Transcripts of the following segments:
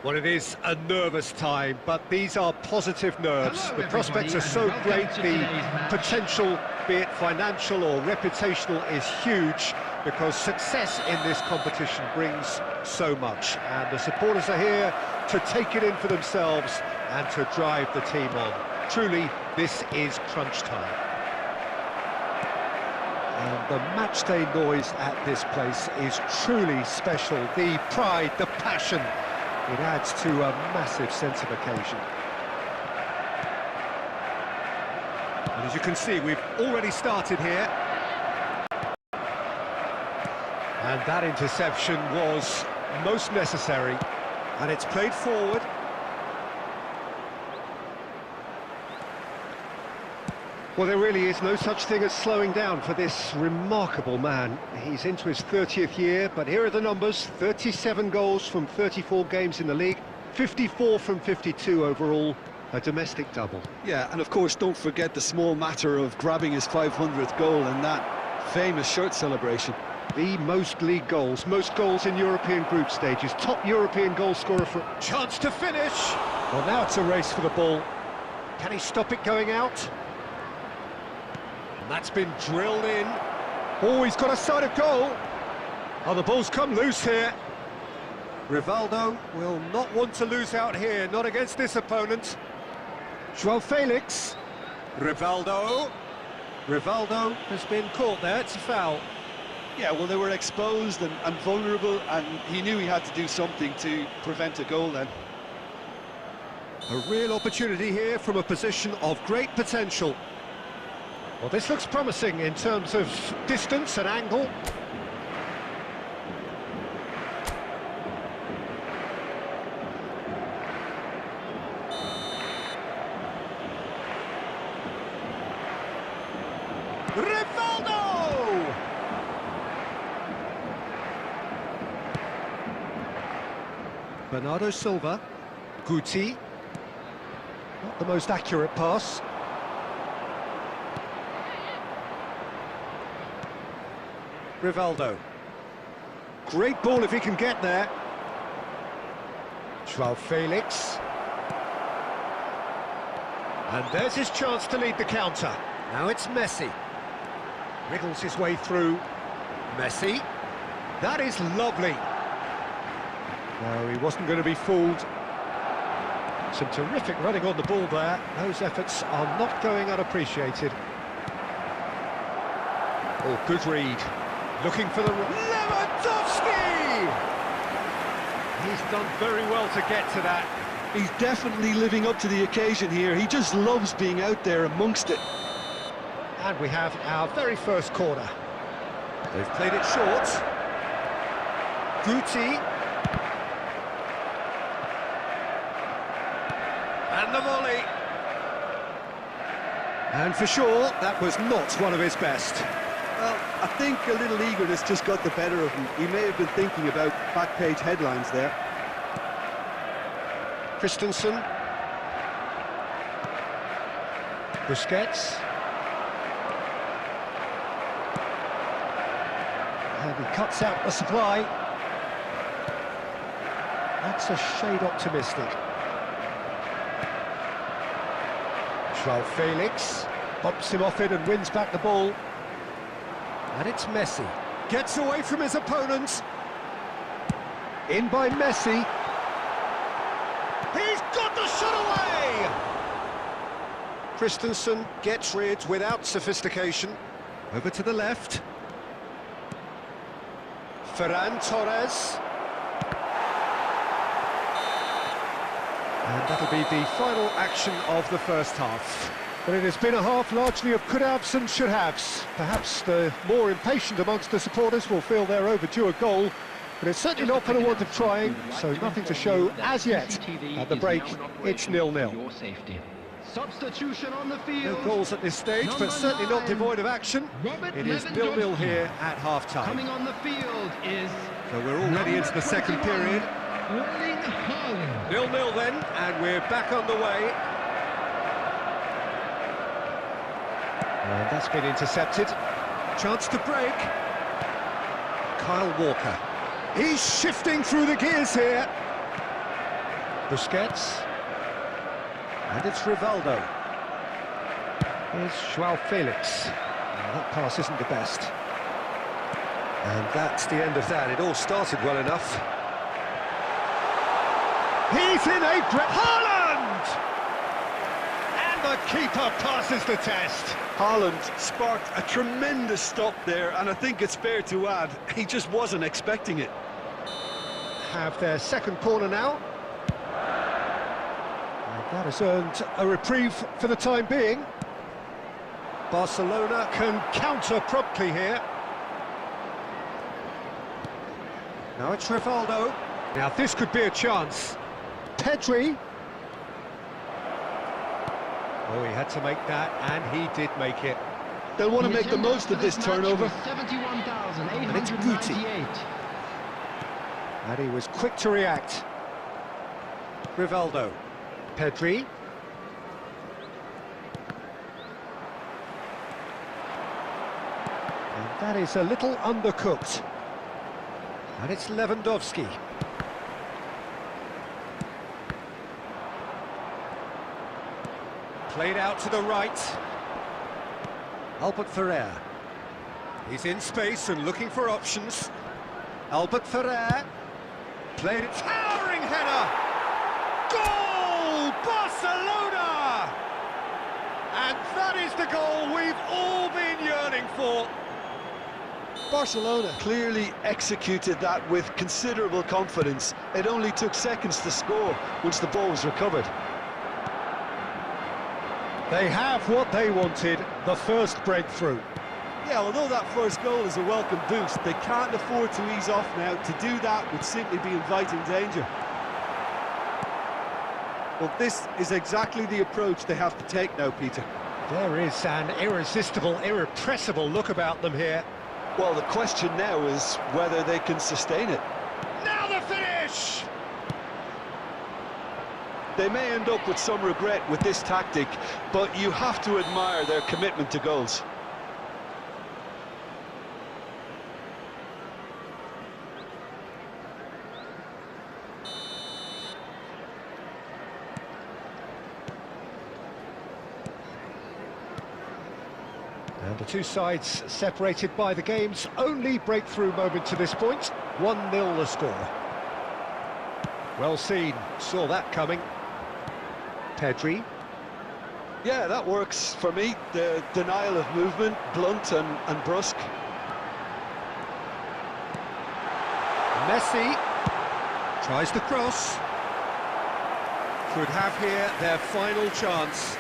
Well, it is a nervous time, but these are positive nerves. Hello, the prospects are so great, the potential, be it financial or reputational, is huge, because success in this competition brings so much. And the supporters are here to take it in for themselves and to drive the team on. Truly, this is crunch time. And the matchday noise at this place is truly special. The pride, the passion, it adds to a massive sense of occasion. And as you can see, we've already started here. And that interception was most necessary. And it's played forward. Well, there really is no such thing as slowing down for this remarkable man. He's into his 30th year, but here are the numbers. 37 goals from 34 games in the league, 54 from 52 overall, a domestic double. Yeah, and of course, don't forget the small matter of grabbing his 500th goal and that famous shirt celebration. The most league goals, most goals in European group stages, top European goal scorer for... Chance to finish! Well, now it's a race for the ball. Can he stop it going out? That's been drilled in. Oh, he's got a side of goal. Oh, the ball's come loose here. Rivaldo will not want to lose out here, not against this opponent. Joao Felix. Rivaldo. Rivaldo has been caught there, it's a foul. Yeah, well, they were exposed and vulnerable, and he knew he had to do something to prevent a goal then. A real opportunity here from a position of great potential. Well, this looks promising in terms of distance and angle. Rivaldo! Bernardo Silva. Guti. Not the most accurate pass. Rivaldo. Great ball if he can get there. Joao Felix. And there's his chance to lead the counter. Now it's Messi. Wriggles his way through. Messi. That is lovely. No, he wasn't going to be fooled. Some terrific running on the ball there. Those efforts are not going unappreciated. Oh, good read. Looking for the... Lewandowski! He's done very well to get to that. He's definitely living up to the occasion here. He just loves being out there amongst it. And we have our very first corner. They've played it short. Guti. And the volley. And for sure, that was not one of his best. Well, I think a little eagerness just got the better of him. He may have been thinking about back-page headlines there. Christensen. Busquets. And he cuts out the supply. That's a shade optimistic. Joao Felix bumps him off it and wins back the ball. And it's Messi. Gets away from his opponent. In by Messi. He's got the shot away! Christensen gets rid without sophistication. Over to the left. Ferran Torres. And that'll be the final action of the first half. But it has been a half largely of could-haves and should-haves. Perhaps the more impatient amongst the supporters will feel they're overdue a goal, but it's certainly not for the want of trying, so nothing to show as yet. At the break, it's 0-0. Substitution on the field. No goals at this stage, but certainly not devoid of action. It is 0-0 here at half-time. Coming on the field is... So we're already into the second period. 0-0 then, and we're back underway. And that's been intercepted. Chance to break. Kyle Walker. He's shifting through the gears here. Busquets. And it's Rivaldo. Here's Joao Felix. Now, that pass isn't the best. And that's the end of that. It all started well enough. He's in a great... Haaland! And the keeper passes the test. Haaland sparked a tremendous stop there, and I think it's fair to add, he just wasn't expecting it. Have their second corner now. And that has earned a reprieve for the time being. Barcelona can counter promptly here. Now it's Rivaldo. Now this could be a chance. Pedri. Oh, he had to make that, and he did make it. They'll want to make the most of this turnover. And it's Guti. And he was quick to react. Rivaldo. Pedri. And that is a little undercooked. And it's Lewandowski. Played out to the right. Albert Ferrer. He's in space and looking for options. Albert Ferrer. Played it. Towering header! Goal! Barcelona! And that is the goal we've all been yearning for. Barcelona clearly executed that with considerable confidence. It only took seconds to score once the ball was recovered. They have what they wanted, the first breakthrough. Yeah, although that first goal is a welcome boost, they can't afford to ease off now. To do that would simply be inviting danger. Well, this is exactly the approach they have to take now, Peter. There is an irresistible, irrepressible look about them here. Well, the question now is whether they can sustain it. Now the finish! They may end up with some regret with this tactic, but you have to admire their commitment to goals. And the two sides separated by the game's only breakthrough moment to this point. 1-0 the score. Well seen, saw that coming. Pedri. Yeah, that works for me. The denial of movement, blunt and brusque. Messi tries the cross. Could have here their final chance.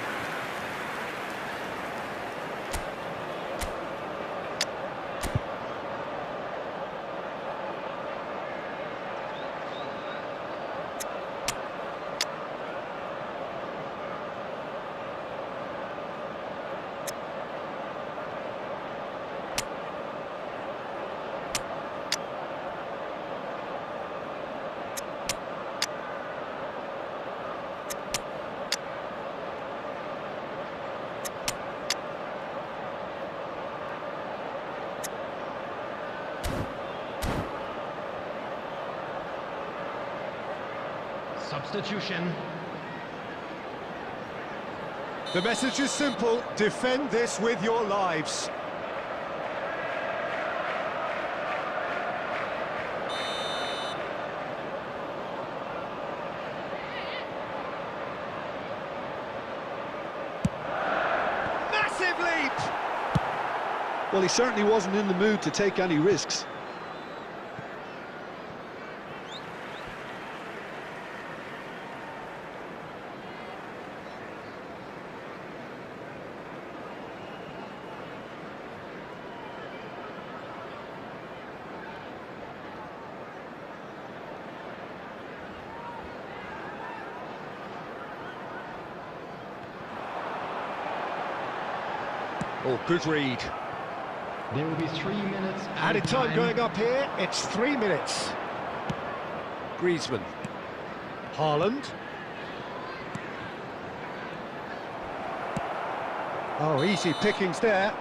Substitution. The message is simple: defend this with your lives. Massive leap! Well, he certainly wasn't in the mood to take any risks. Oh, good read. There will be 3 minutes. Added time going up here. It's 3 minutes. Griezmann. Haaland. Oh, easy pickings there.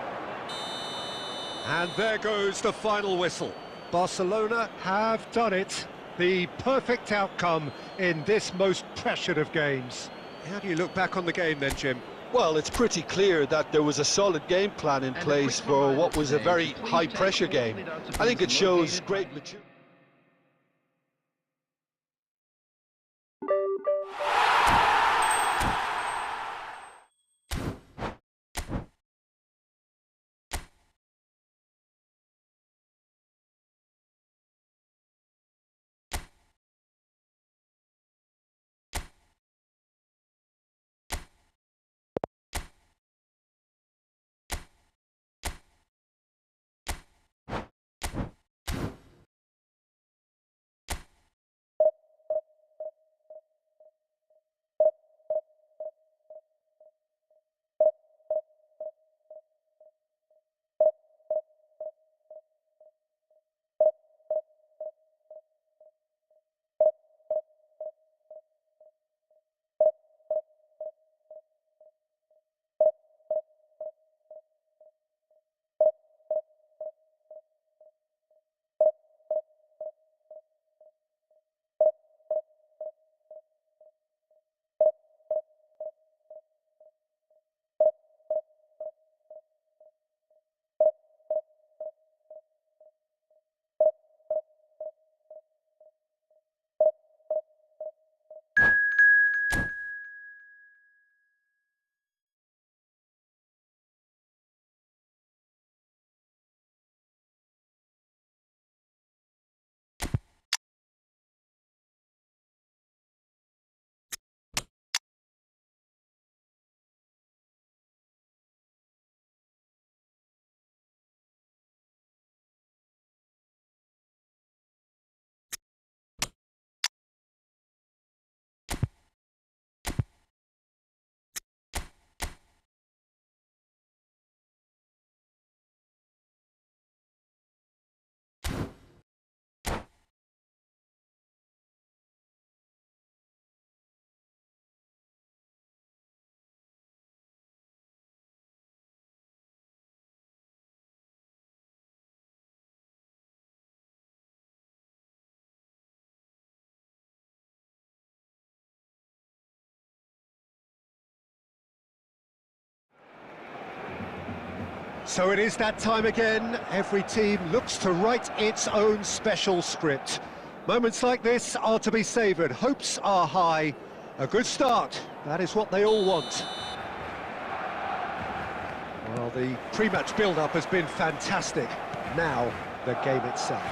And there goes the final whistle. Barcelona have done it. The perfect outcome in this most pressured of games. How do you look back on the game then, Jim? Well, it's pretty clear that there was a solid game plan in place for what was a very high-pressure game. I think it shows great maturity. So it is that time again. Every team looks to write its own special script. Moments like this are to be savoured. Hopes are high. A good start. That is what they all want. Well, the pre-match build-up has been fantastic. Now, the game itself.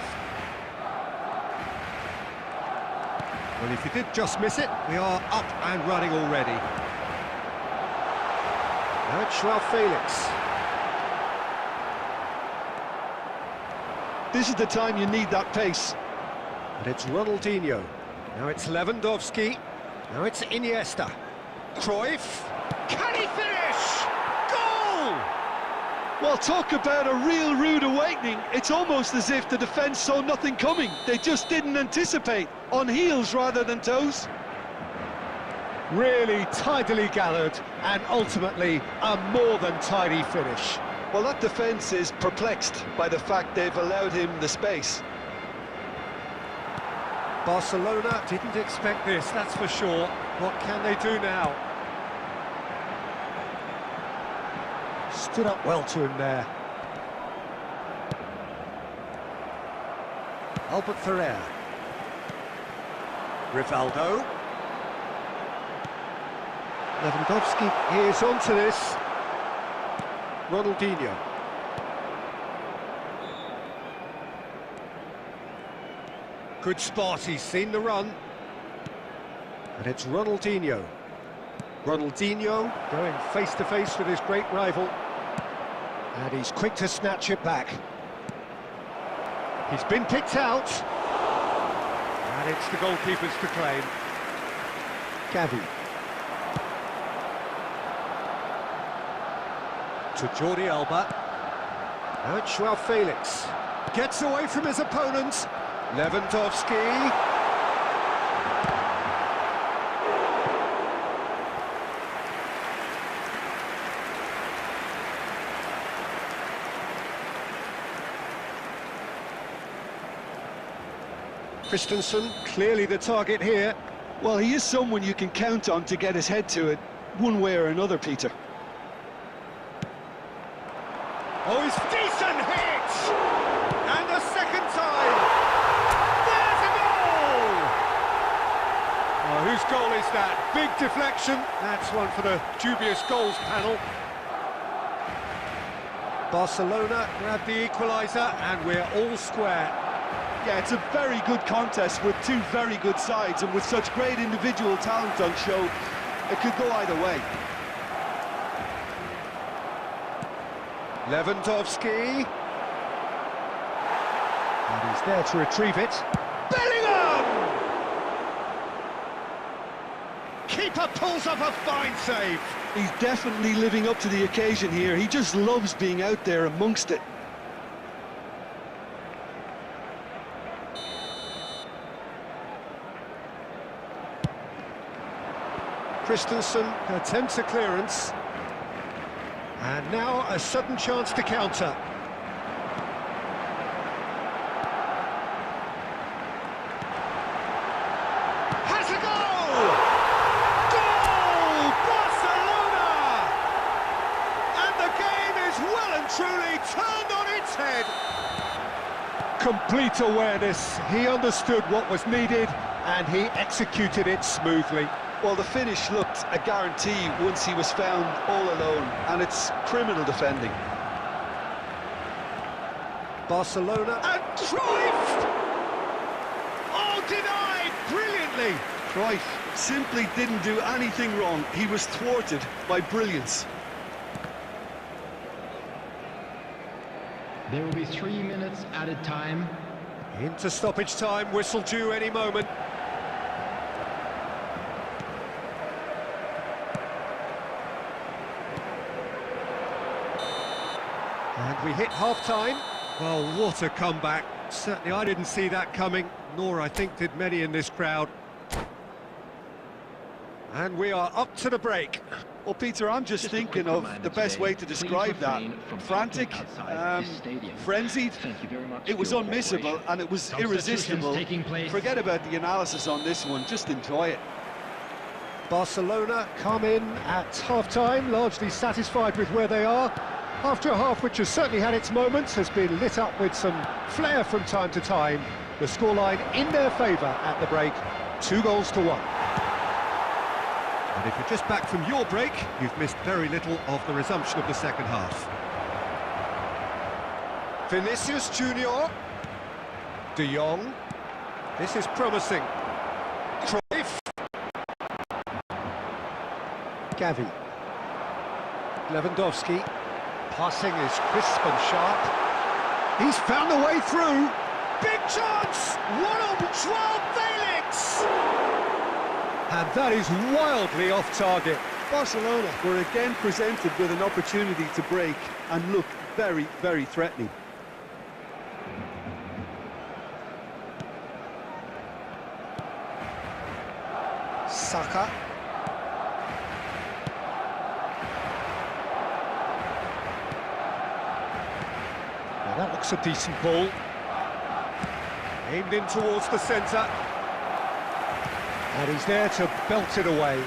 Well, if you did just miss it, we are up and running already. Now it's Joao Felix. This is the time you need that pace. And it's Ronaldinho. Now it's Lewandowski. Now it's Iniesta. Cruyff. Can he finish? Goal! Well, talk about a real rude awakening. It's almost as if the defence saw nothing coming. They just didn't anticipate. On heels rather than toes. Really tidily gathered, and ultimately a more than tidy finish. Well, that defence is perplexed by the fact they've allowed him the space. Barcelona didn't expect this, that's for sure. What can they do now? Stood up well to him there. Albert Ferrer. Rivaldo. Lewandowski is onto this. Ronaldinho. Good spot, he's seen the run. And it's Ronaldinho. Ronaldinho going face-to-face with his great rival. And he's quick to snatch it back. He's been picked out. And it's the goalkeeper's to claim. Gavi. To Jordi Alba. Now it's Joao Felix. Gets away from his opponent. Lewandowski. Christensen, clearly the target here. Well, he is someone you can count on to get his head to it, one way or another, Peter. Oh, he's decent hit! And a second time! There's a goal! Oh, whose goal is that? Big deflection. That's one for the dubious goals panel. Barcelona grab the equaliser, and we're all square. Yeah, it's a very good contest with two very good sides, and with such great individual talent on show, it could go either way. Lewandowski. And he's there to retrieve it. Bellingham! Keeper pulls up a fine save. He's definitely living up to the occasion here. He just loves being out there amongst it. Christensen attempts a clearance. And now a sudden chance to counter. Has a goal! Goal! Barcelona! And the game is well and truly turned on its head. Complete awareness. He understood what was needed and he executed it smoothly. Well, the finish looked a guarantee once he was found all alone, and it's criminal defending. Barcelona and Cruyff! Oh, denied brilliantly! Cruyff simply didn't do anything wrong. He was thwarted by brilliance. There will be 3 minutes added time. Into stoppage time, whistle due any moment. And we hit half-time. Well, what a comeback. Certainly I didn't see that coming, nor I think did many in this crowd. And we are up to the break. Well, Peter, I'm just thinking of the best way to describe that. Frantic, frenzied. It was unmissable and it was irresistible. Forget about the analysis on this one, just enjoy it. Barcelona come in at half-time, largely satisfied with where they are. After a half which has certainly had its moments, has been lit up with some flair from time to time. The scoreline in their favour at the break, 2-1. And if you're just back from your break, you've missed very little of the resumption of the second half. Vinicius Junior. De Jong. This is promising. Cruyff. Gavi. Lewandowski. Passing is crisp and sharp. He's found a way through. Big chance! 1-on-12 Felix! And that is wildly off target. Barcelona were again presented with an opportunity to break and looked very, very threatening. Saka. That looks a decent ball. Aimed in towards the centre. And he's there to belt it away.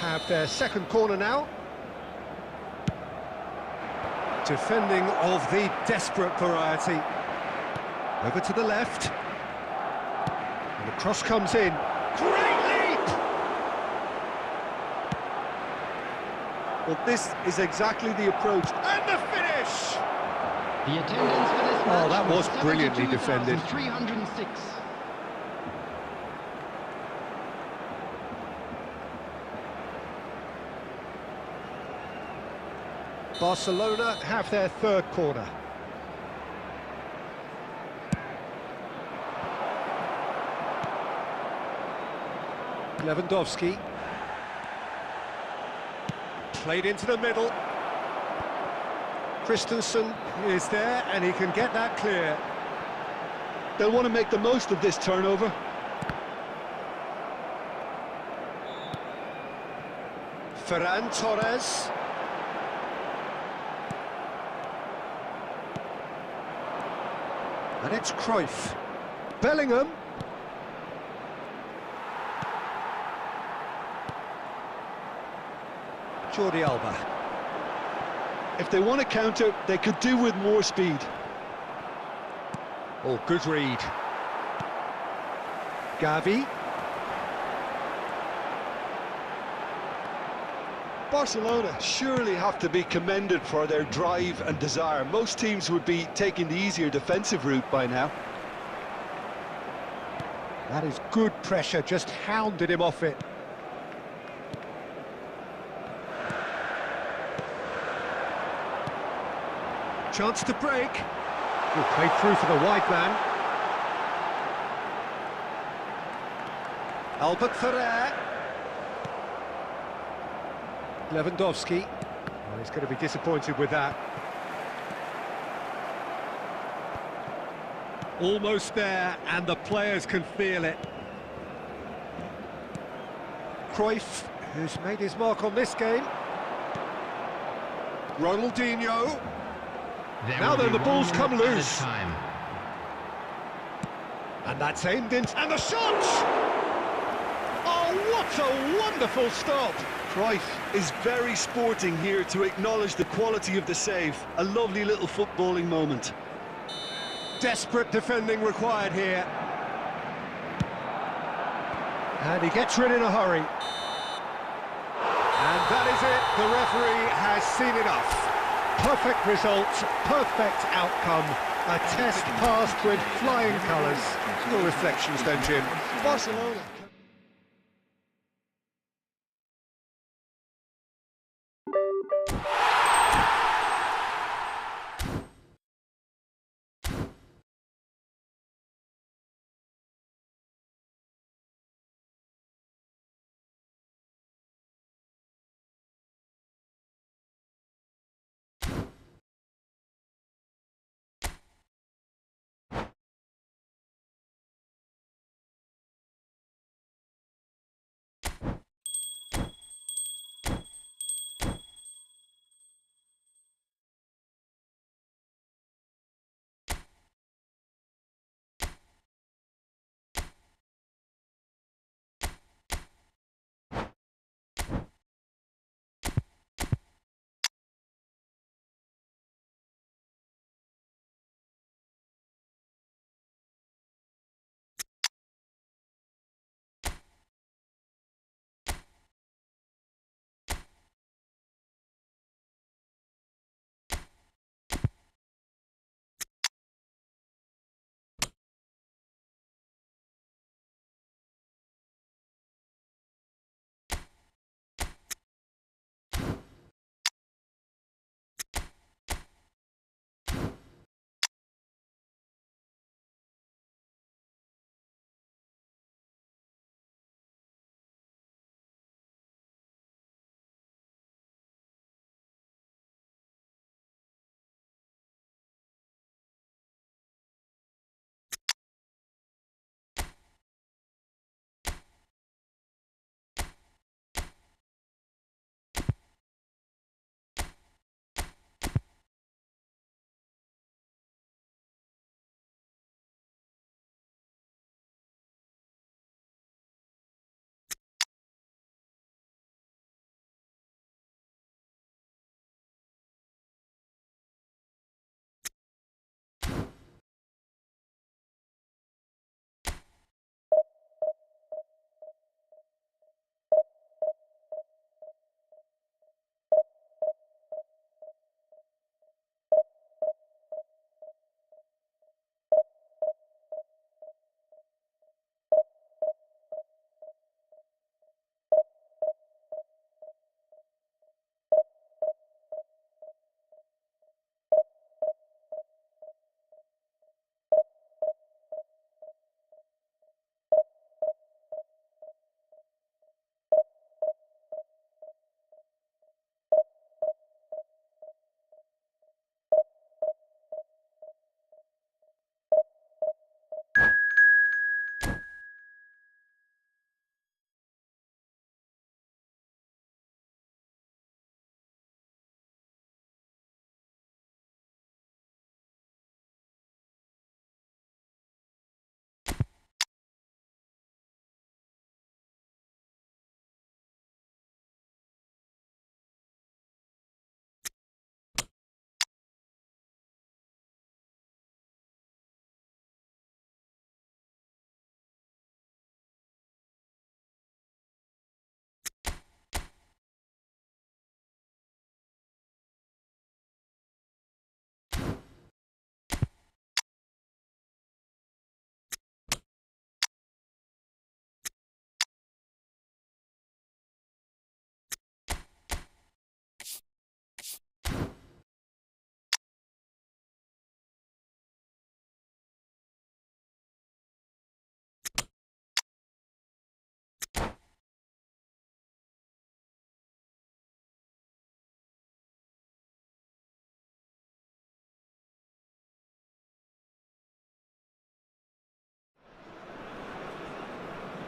Have their second corner now. Defending of the desperate variety. Over to the left. And the cross comes in. Great leap! Well, this is exactly the approach. And the finish! The attendance for this match that was brilliantly defended. 306. Barcelona have their third corner. Lewandowski. Played into the middle. Christensen is there and he can get that clear. They'll want to make the most of this turnover. Ferran Torres. And it's Cruyff. Bellingham. Jordi Alba. If they want to counter, they could do with more speed. Oh, good read. Gavi. Barcelona surely have to be commended for their drive and desire. Most teams would be taking the easier defensive route by now. That is good pressure, just hounded him off it. Chance to break. Good played through for the wide man. Albert Ferrer. Lewandowski. Oh, he's going to be disappointed with that. Almost there, and the players can feel it. Cruyff, who's made his mark on this game. Ronaldinho. Now then, the balls come loose. And that's aimed in, and the shot! Oh, what a wonderful stop! Cruyff is very sporting here to acknowledge the quality of the save. A lovely little footballing moment. Desperate defending required here. And he gets rid in a hurry. And that is it. The referee has seen enough. Perfect result, perfect outcome. A test passed with flying colours. Your reflections then, Jim? Barcelona.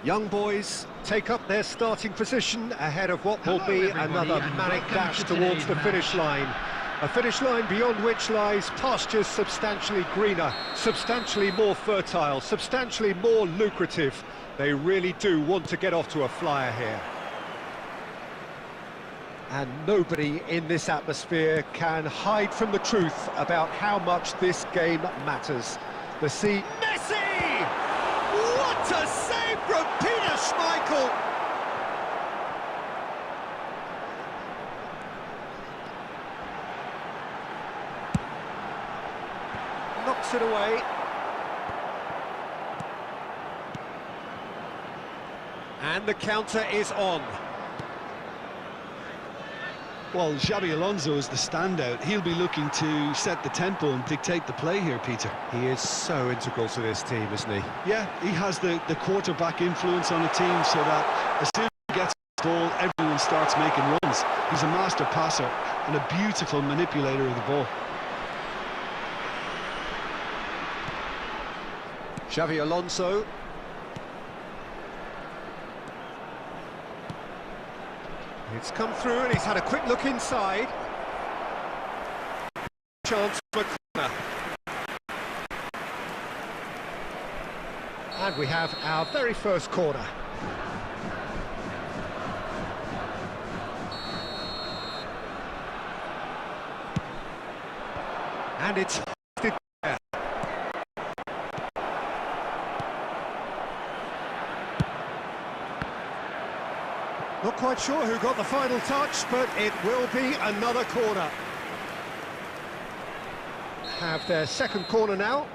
Young boys take up their starting position ahead of what will be another manic dash towards the finish line. A finish line beyond which lies pastures substantially greener, substantially more fertile, substantially more lucrative. They really do want to get off to a flyer here. And nobody in this atmosphere can hide from the truth about how much this game matters. The sea... Messi! What a save from Peter Schmeichel! Knocks it away. And the counter is on. Well, Xabi Alonso is the standout. He'll be looking to set the tempo and dictate the play here, Peter. He is so integral to this team, isn't he? Yeah, he has the quarterback influence on the team so that as soon as he gets the ball, everyone starts making runs. He's a master passer and a beautiful manipulator of the ball. Xabi Alonso. It's come through and he's had a quick look inside. Chance for a corner. And we have our very first corner. And it's there. Not quite sure who got the final touch, but it will be another corner. Have their second corner now.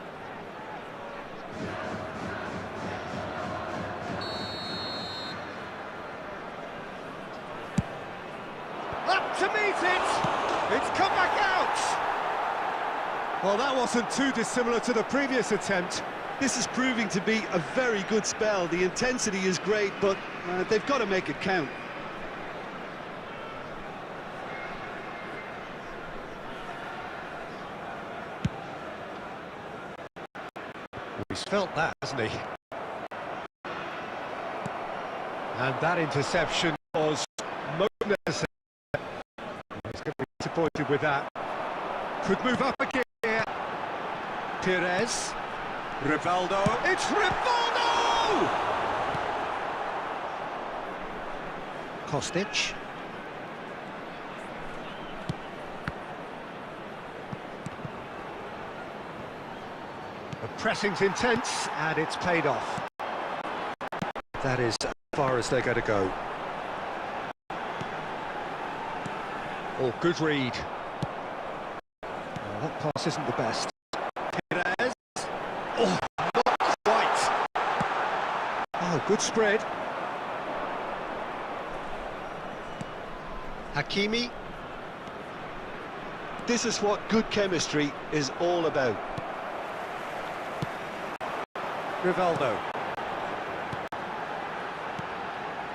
Up to meet it! It's come back out! Well, that wasn't too dissimilar to the previous attempt. This is proving to be a very good spell. The intensity is great, but they've got to make it count. He's felt that, hasn't he? And that interception was most necessary. He's going to be disappointed with that. Could move up again here. Perez. Rivaldo. It's Rivaldo! Kostic. The pressing's intense, and it's paid off. That is as far as they're going to go. Oh, good read. Oh, that pass isn't the best. Perez. Oh, not quite. Oh, good spread. Hakimi. This is what good chemistry is all about. Rivaldo.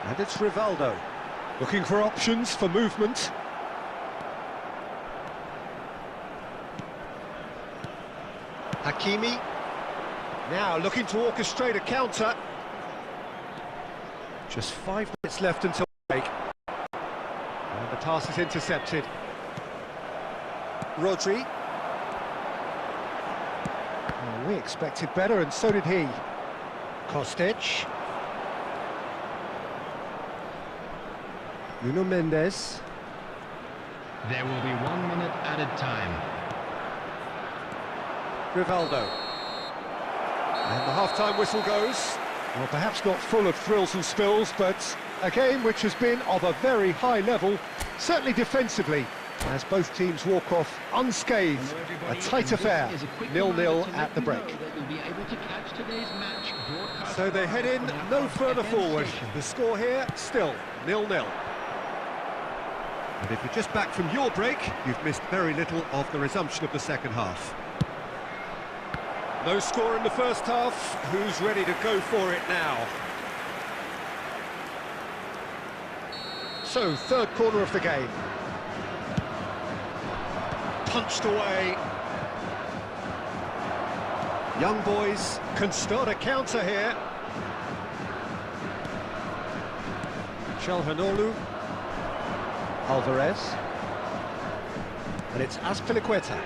And it's Rivaldo. Looking for options for movement. Hakimi. Now looking to orchestrate a counter. Just 5 minutes left until break. And the pass is intercepted. Rodri. Oh, we expected better, and so did he. Kostic. Nuno Mendes. There will be 1 minute added time. Rivaldo. And the half-time whistle goes. Well, perhaps not full of thrills and spills, but a game which has been of a very high level, certainly defensively, as both teams walk off unscathed. A tight affair, 0-0 at the break. So they head in no further forward. The score here, still 0-0. And if you're just back from your break, you've missed very little of the resumption of the second half. No score in the first half. Who's ready to go for it now? So, third corner of the game. Punched away. Young boys can start a counter here. Çalhanoğlu. Alvarez. And it's Azpilicueta.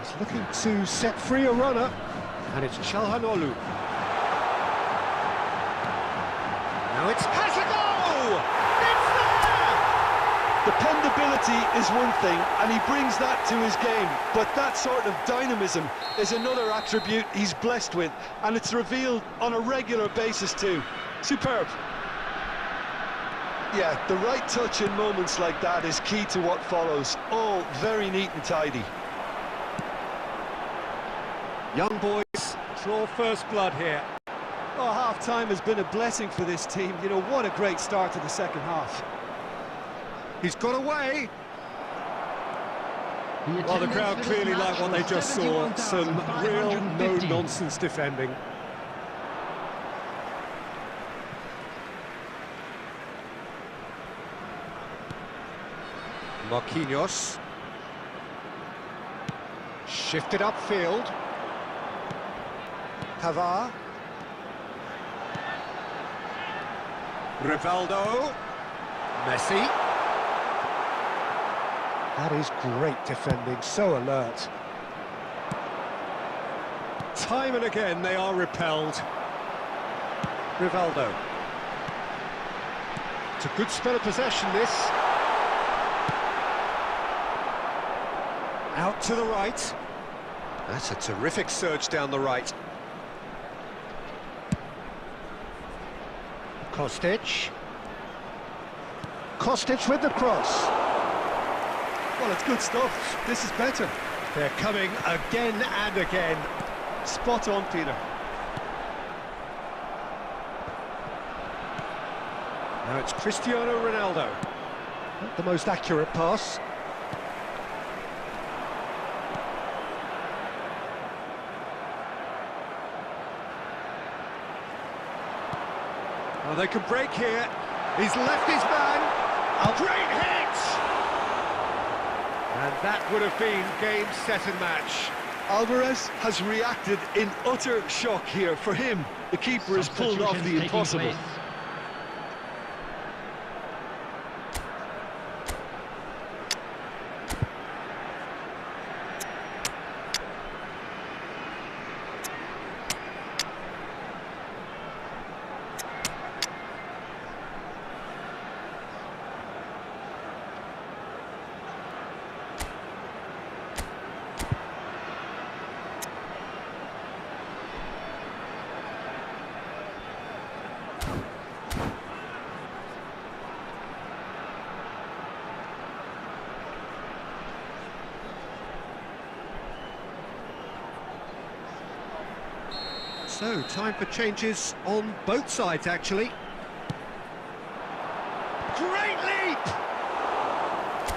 He's looking to set free a runner. And it's Çalhanoğlu. Now it's has a goal! It's there! Dependability is one thing, and he brings that to his game, but that sort of dynamism is another attribute he's blessed with, and it's revealed on a regular basis too. Superb. Yeah, the right touch in moments like that is key to what follows. All very neat and tidy. Young boys draw first blood here. Oh, half-time has been a blessing for this team. You know, what a great start to the second half. He's got away. Well, the crowd clearly like what they just saw. Some real no-nonsense defending. Marquinhos. Shifted upfield. Pavard. Rivaldo. Messi. That is great defending, so alert. Time and again they are repelled. Rivaldo. It's a good spell of possession, this. Out to the right. That's a terrific surge down the right. Kostic. Kostic with the cross. Well, it's good stuff. This is better. They're coming again and again. Spot on, Peter. Now it's Cristiano Ronaldo. Not the most accurate pass. Oh, they can break here. He's left his man. A great hit! And that would have been game, set and match. Alvarez has reacted in utter shock here. For him, the keeper has pulled off the impossible. So, time for changes on both sides, actually. Great leap!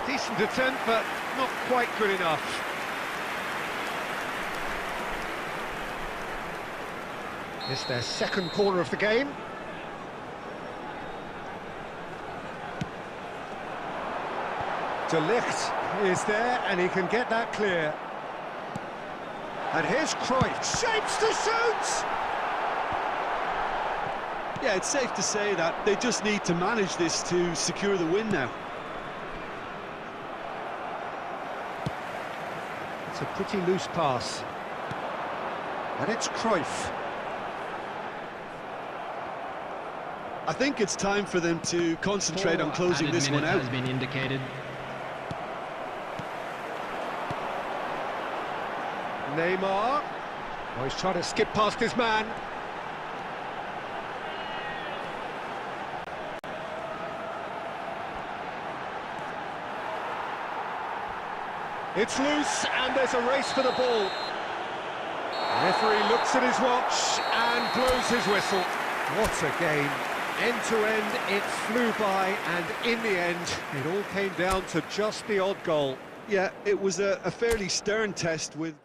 Decent attempt, but not quite good enough. It's their second corner of the game. De Ligt is there, and he can get that clear. And here's Cruyff, shapes to shoot! Yeah, it's safe to say that they just need to manage this to secure the win now. It's a pretty loose pass. And it's Cruyff. I think it's time for them to concentrate on closing this one out. Has been indicated. Neymar. Oh, he's trying to skip past his man. It's loose, and there's a race for the ball. The referee looks at his watch and blows his whistle. What a game. End to end, it flew by, and in the end, it all came down to just the odd goal. Yeah, it was a fairly stern test with...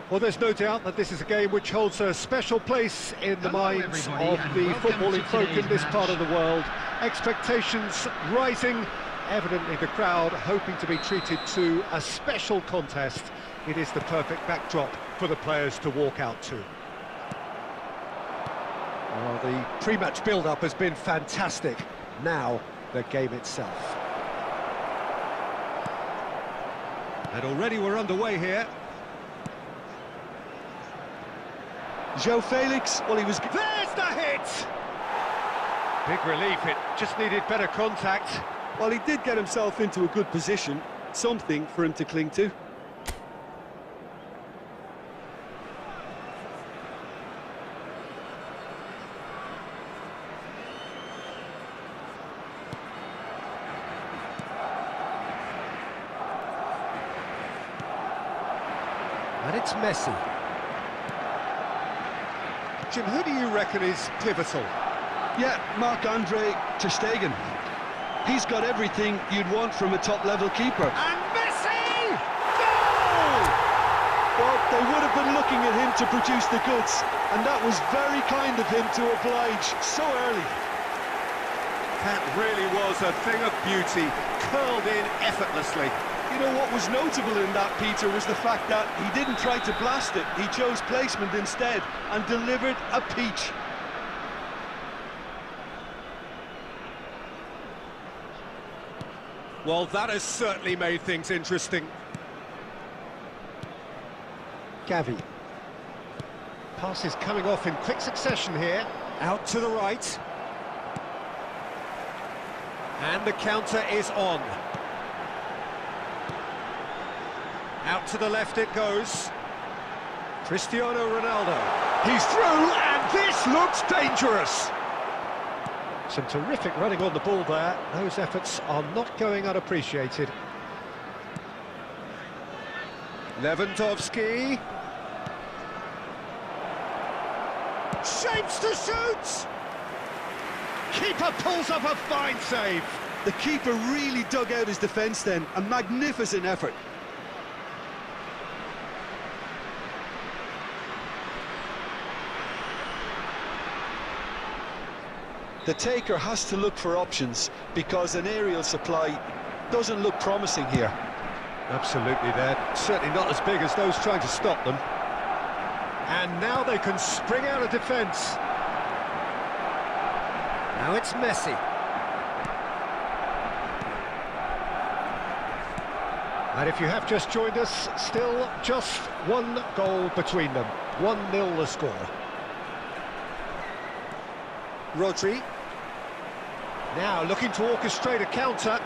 Well, there's no doubt that this is a game which holds a special place in the minds of the footballing folk in this part of the world. Expectations rising, evidently the crowd hoping to be treated to a special contest. It is the perfect backdrop for the players to walk out to. Well, the pre-match build-up has been fantastic. Now, the game itself. And already we're underway here. João Felix, well, he was... There's the hit! Big relief, it just needed better contact. Well, he did get himself into a good position, something for him to cling to. And it's Messi. Jim, who do you reckon is pivotal? Yeah, Marc-Andre ter Stegen. He's got everything you'd want from a top-level keeper. And Messi! Goal! Well, they would have been looking at him to produce the goods, and that was very kind of him to oblige so early. That really was a thing of beauty, curled in effortlessly. You know what was notable in that, Peter, was the fact that he didn't try to blast it. He chose placement instead and delivered a peach. Well, that has certainly made things interesting. Gavi. Passes coming off in quick succession here. Out to the right. And the counter is on. Out to the left it goes. Cristiano Ronaldo. He's through, and this looks dangerous. Some terrific running on the ball there. Those efforts are not going unappreciated. Lewandowski. Shapes to shoot! Keeper pulls up a fine save. The keeper really dug out his defence then. A magnificent effort. The taker has to look for options because an aerial supply doesn't look promising here. Absolutely, they're certainly not as big as those trying to stop them. And now they can spring out of defence. Now it's Messi. And if you have just joined us, still just one goal between them. 1-0 the score. Rodri. Now looking to orchestrate a counter.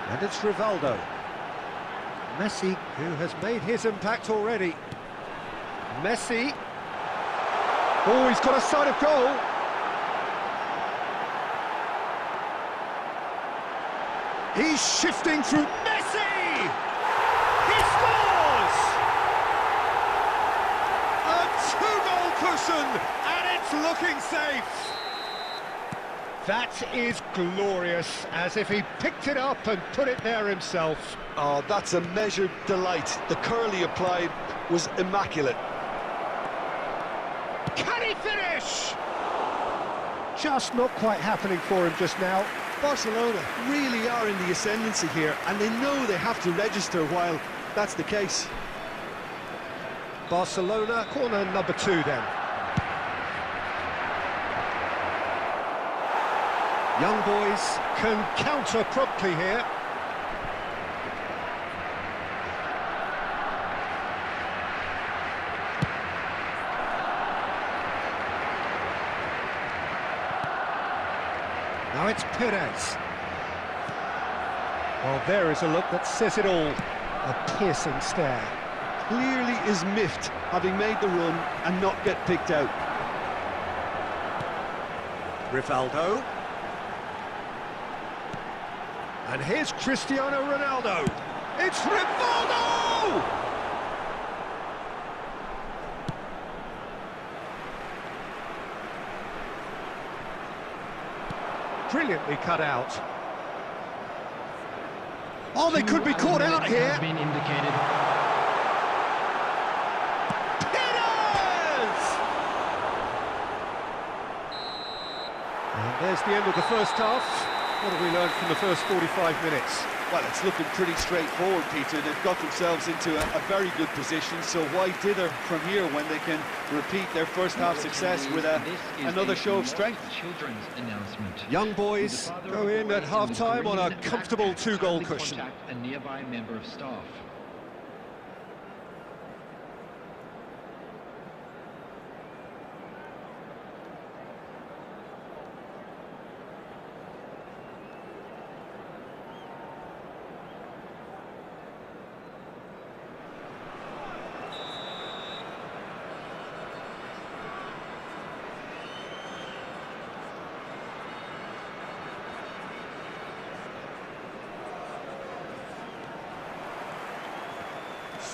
And it's Rivaldo. Messi, who has made his impact already. Messi. Oh, he's got a sight of goal. He's shifting through. Messi! He scores! A two-goal cushion, and it's looking safe. That is glorious, as if he picked it up and put it there himself. Oh, that's a measured delight. The curl he applied was immaculate. Can he finish? Just not quite happening for him just now. Barcelona really are in the ascendancy here, and they know they have to register while that's the case. Barcelona, corner number 2 then. Young boys can counter promptly here. Now it's Perez. Well, there is a look that says it all. A piercing stare. Clearly is miffed, having made the run and not get picked out. Rivaldo. And here's Cristiano Ronaldo. It's Rivaldo! Brilliantly cut out. Oh, they could be caught out here. There's the end of the first half. What have we learned from the first 45 minutes? Well, it's looking pretty straightforward, Peter. They've got themselves into a very good position, so why dither from here when they can repeat their first half success with another show of strength? Children's announcement. Young boys go in at half-time on a comfortable two-goal cushion. A nearby member of staff.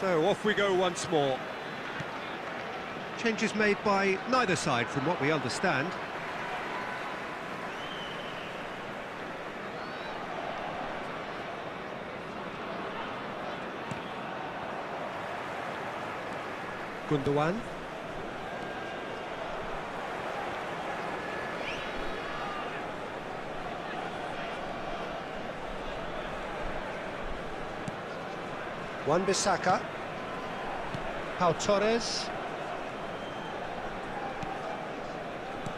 So off we go once more. Changes made by neither side from what we understand. Gundogan. Wan-Bissaka. Pau Torres.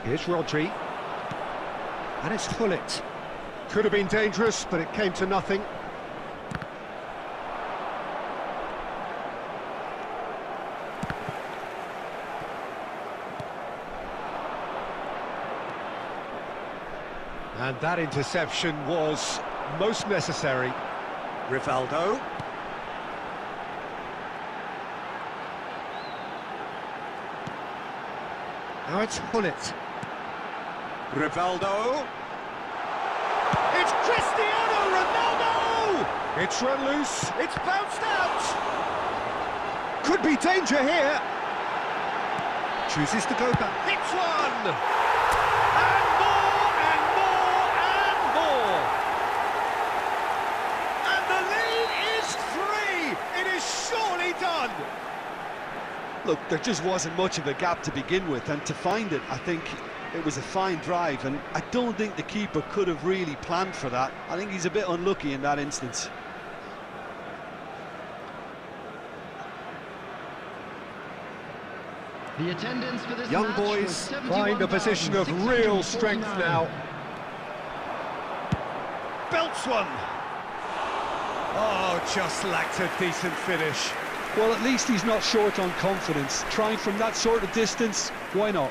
Here's Rodri. And it's Gullit. Could have been dangerous, but it came to nothing. And that interception was most necessary. Rivaldo. Now it's Gullit. Rivaldo. It's Cristiano Ronaldo! It's run loose, it's bounced out! Could be danger here. Chooses to go back. Hits one! And more, and more, and more! And the lead is 3! It is surely done! Look, there just wasn't much of a gap to begin with, and to find it, I think it was a fine drive, and I don't think the keeper could have really planned for that. I think he's a bit unlucky in that instance. The attendance for this Young boys find a position of real strength now. Belts one. Oh, just lacked a decent finish. Well, at least he's not short on confidence. Trying from that sort of distance, why not?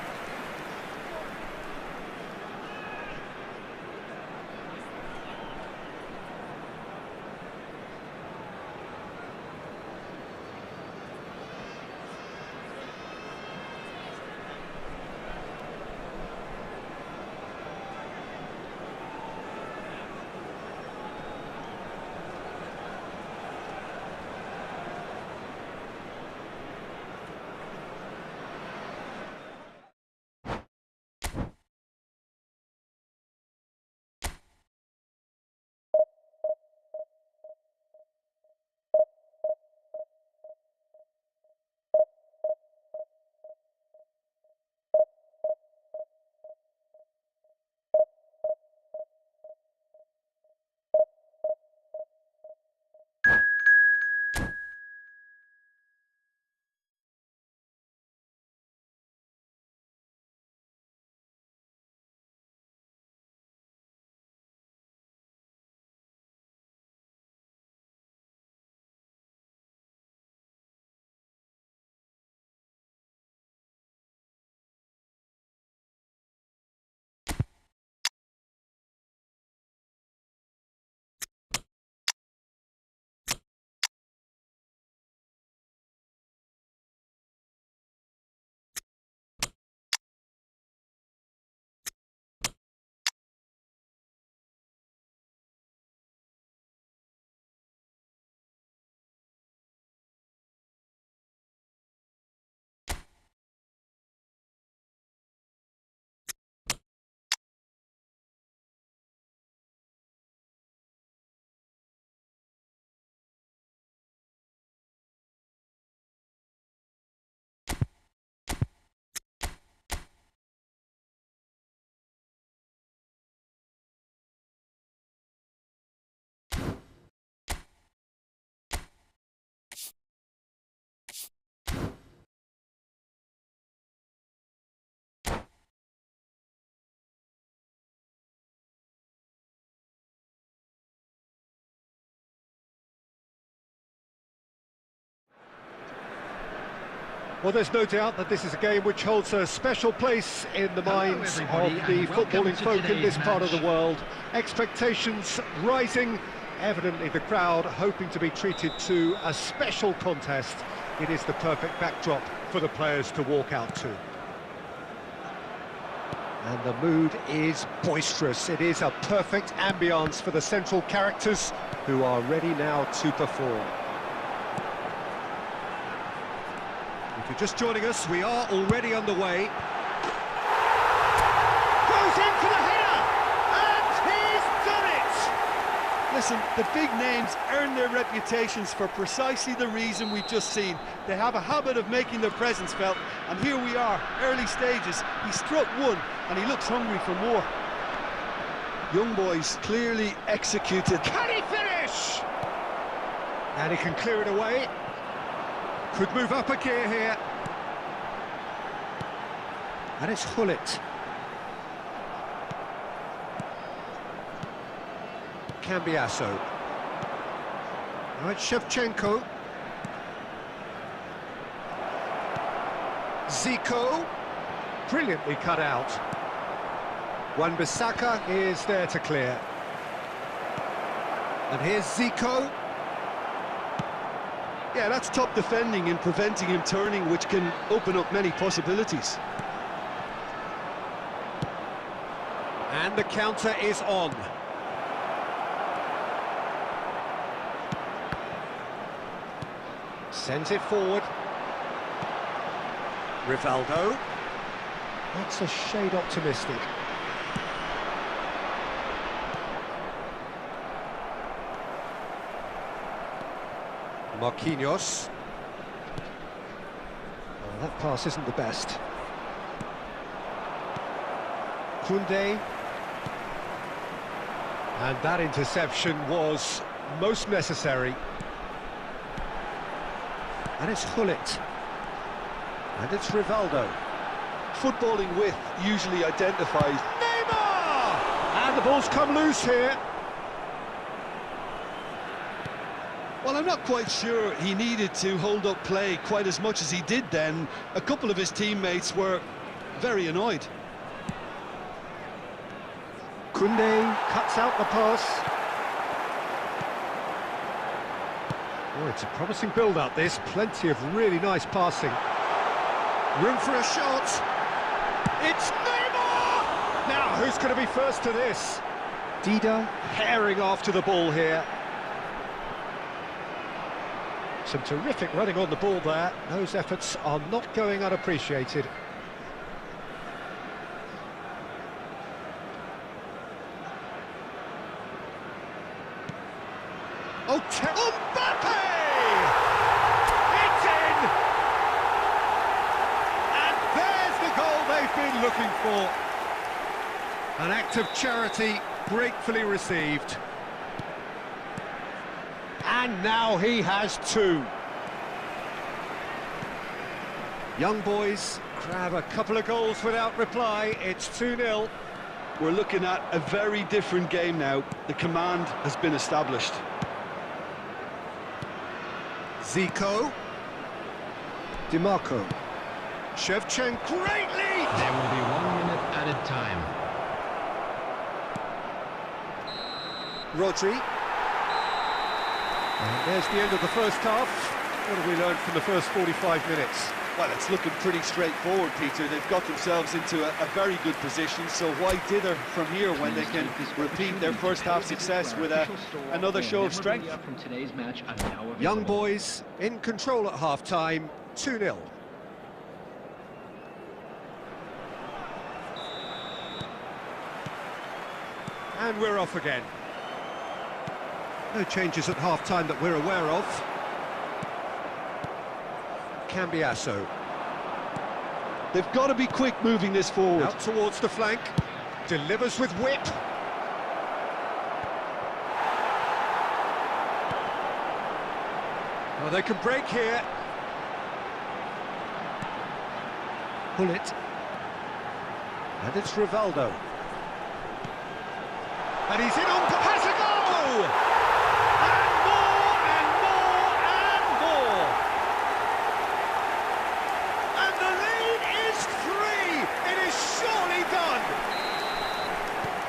Well, there's no doubt that this is a game which holds a special place in the minds of the footballing folk in this part of the world. Expectations rising, evidently the crowd hoping to be treated to a special contest. It is the perfect backdrop for the players to walk out to. And the mood is boisterous. It is a perfect ambience for the central characters who are ready now to perform. If you're just joining us, we are already underway. Goes in for the header, and he's done it! Listen, the big names earn their reputations for precisely the reason we've just seen. They have a habit of making their presence felt, and here we are, early stages. He struck one, and he looks hungry for more. Young boys clearly executed. Can he finish? And he can clear it away. Could move up a gear here. And it's Hullet. Cambiasso. Now it's Shevchenko. Zico. Brilliantly cut out. Wan-Bissaka is there to clear. And here's Zico. Yeah, that's top defending and preventing him turning, which can open up many possibilities. And the counter is on. Sends it forward. Rivaldo. That's a shade optimistic. Marquinhos. Oh, that pass isn't the best. Koundé. And that interception was most necessary. And it's Hullet. And it's Rivaldo. Footballing width usually identifies. Neymar! And the ball's come loose here. Well, I'm not quite sure he needed to hold up play quite as much as he did then. A couple of his teammates were very annoyed. Koundé cuts out the pass. Oh, it's a promising build-up, this. Plenty of really nice passing. Room for a shot. It's Neymar! Now, who's going to be first to this? Dida herring after the ball here. Some terrific running on the ball there. Those efforts are not going unappreciated. Oh, Mbappe! It's in! And there's the goal they've been looking for. An act of charity gratefully received. And now he has two. Young boys grab a couple of goals without reply. It's 2-0. We're looking at a very different game now. The command has been established. Zico. DiMarco. Shevchenko. Great lead! There will be 1 minute added time. Rodri. And there's the end of the first half. What have we learned from the first 45 minutes? Well, it's looking pretty straightforward, Peter. They've got themselves into a very good position, so why dither from here when they can repeat their first half success with another show of strength? Young boys in control at half-time, 2-0. And we're off again. No changes at half-time that we're aware of. Cambiasso. They've got to be quick moving this forward. Out towards the flank. Delivers with whip. Oh, they can break here. Hullet. And it's Rivaldo. And he's in on... Has a goal! And more, and more, and more!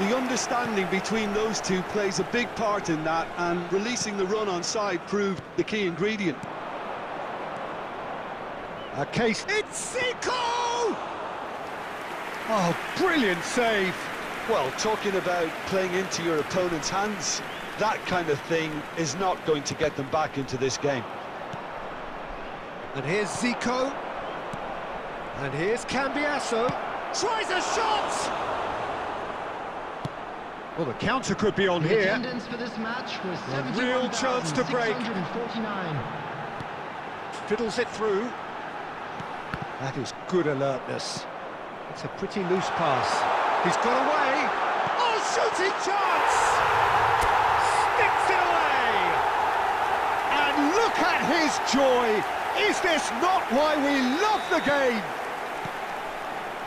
The understanding between those two plays a big part in that, and releasing the run on side proved the key ingredient. A case. It's Zico! Oh, brilliant save. Well, talking about playing into your opponent's hands, that kind of thing is not going to get them back into this game. And here's Zico. And here's Cambiasso. Tries a shot! Well, the counter could be on here. Attendance for this match was A real chance to break. 7,649. Fiddles it through. That is good alertness. It's a pretty loose pass. He's got away. Oh, shooting chance! Sticks it away! And look at his joy! Is this not why we love the game?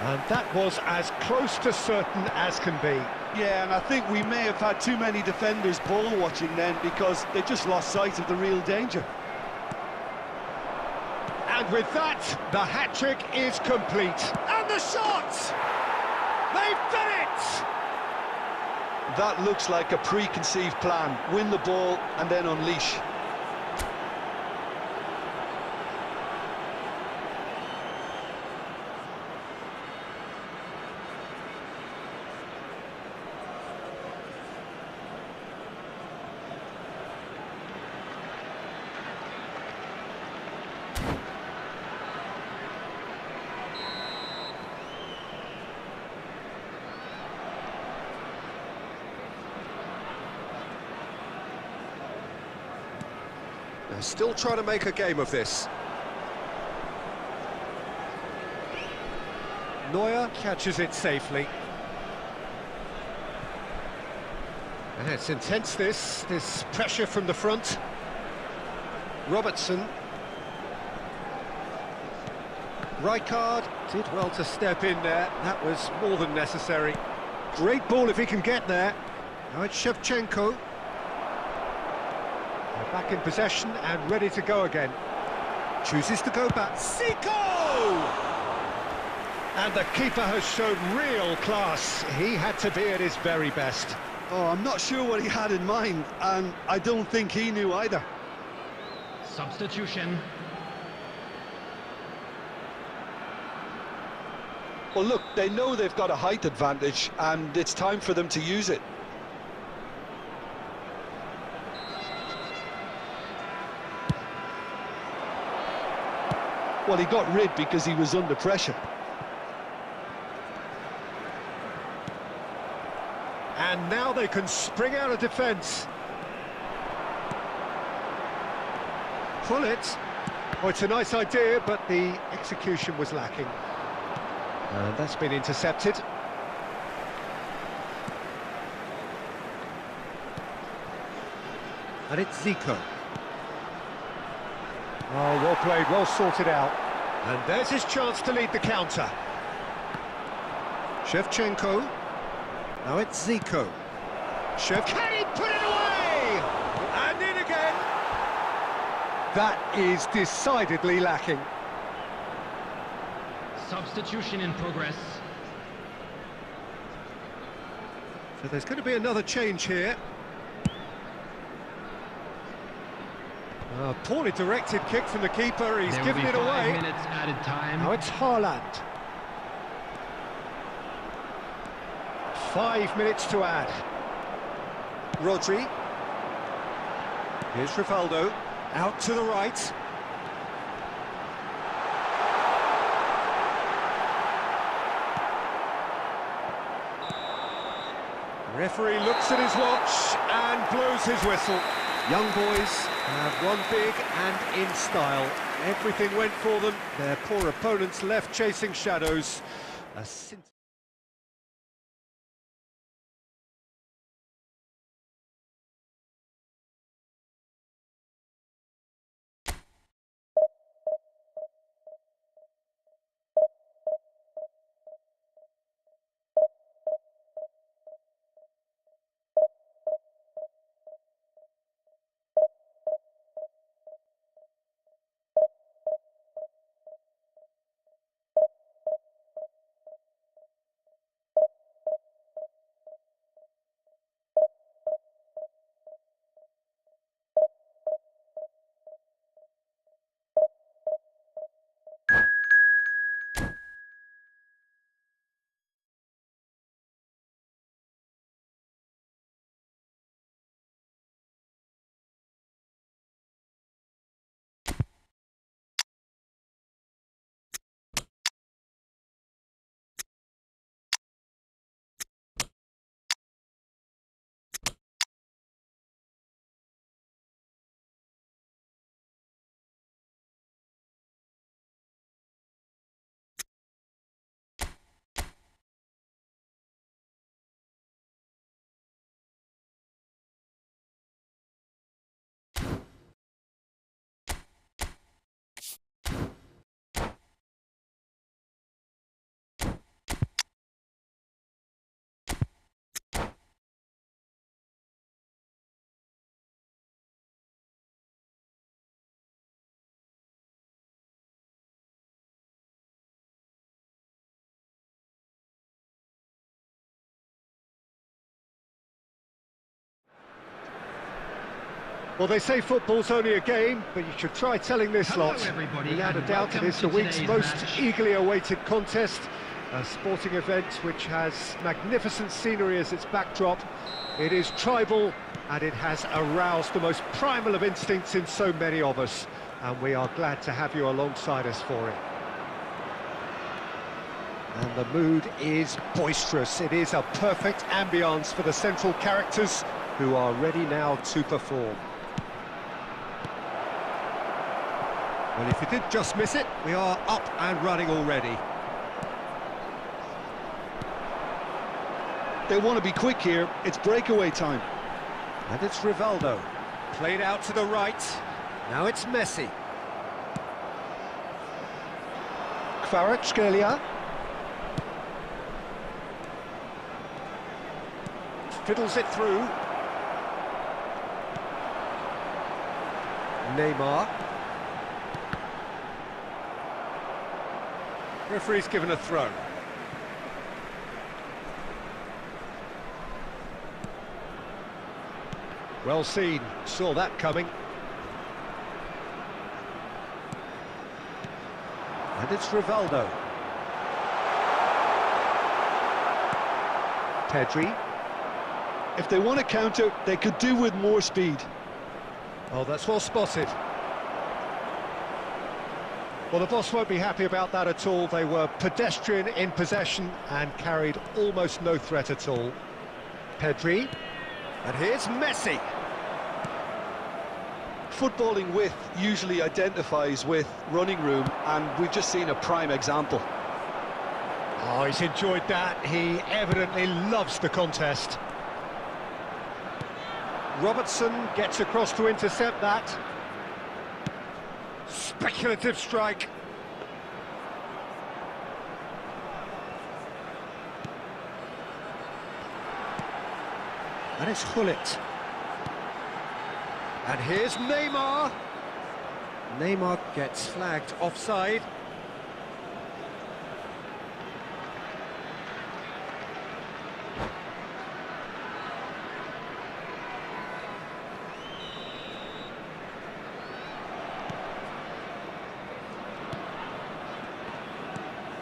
And that was as close to certain as can be. Yeah, and I think we may have had too many defenders ball watching then, because they just lost sight of the real danger. And with that, the hat-trick is complete. And the shot! They've done it! That looks like a preconceived plan. Win the ball and then unleash. They're still trying to make a game of this. Neuer catches it safely. And it's intense, this pressure from the front. Robertson. Rijkaard did well to step in there. That was more than necessary. Great ball if he can get there. Now it's Shevchenko. Back in possession and ready to go again. Chooses to go back. Zico! And the keeper has shown real class. He had to be at his very best. Oh, I'm not sure what he had in mind, and I don't think he knew either. Substitution. Well, look, they know they've got a height advantage, and it's time for them to use it. Well, he got rid because he was under pressure. And now they can spring out of defence. Pull it. Oh, it's a nice idea, but the execution was lacking. And that's been intercepted. And it's Zico. Oh, well played, well sorted out. And there's his chance to lead the counter. Shevchenko. Now it's Zico. Can he put it away? And in again. That is decidedly lacking. Substitution in progress. So there's going to be another change here. Poorly directed kick from the keeper, he's given it away. 5 minutes added time. Now it's Haaland. 5 minutes to add. Rodri. Here's Rivaldo. Out to the right. The referee looks at his watch and blows his whistle. Young boys have won big and in style. Everything went for them. Their poor opponents left chasing shadows. Well, they say football's only a game, but you should try telling this lot. Everybody, Without a doubt, it is the week's most eagerly awaited contest. A sporting event which has magnificent scenery as its backdrop. It is tribal, and it has aroused the most primal of instincts in so many of us. And we are glad to have you alongside us for it. And the mood is boisterous. It is a perfect ambience for the central characters who are ready now to perform. Well, if you did just miss it, we are up and running already. They want to be quick here. It's breakaway time. And it's Rivaldo. Played out to the right. Now it's Messi. Kvaratskhelia. Fiddles it through. Neymar. Referee's given a throw. Well seen, saw that coming. And it's Rivaldo. Pedri. If they want to counter, they could do with more speed. Oh, that's well spotted. Well, the boss won't be happy about that at all. They were pedestrian in possession and carried almost no threat at all. Pedri. And here's Messi. Footballing width usually identifies with running room, and we've just seen a prime example. Oh, he's enjoyed that. He evidently loves the contest. Robertson gets across to intercept that. Speculative strike. And it's Hullet. And here's Neymar. Neymar gets flagged offside.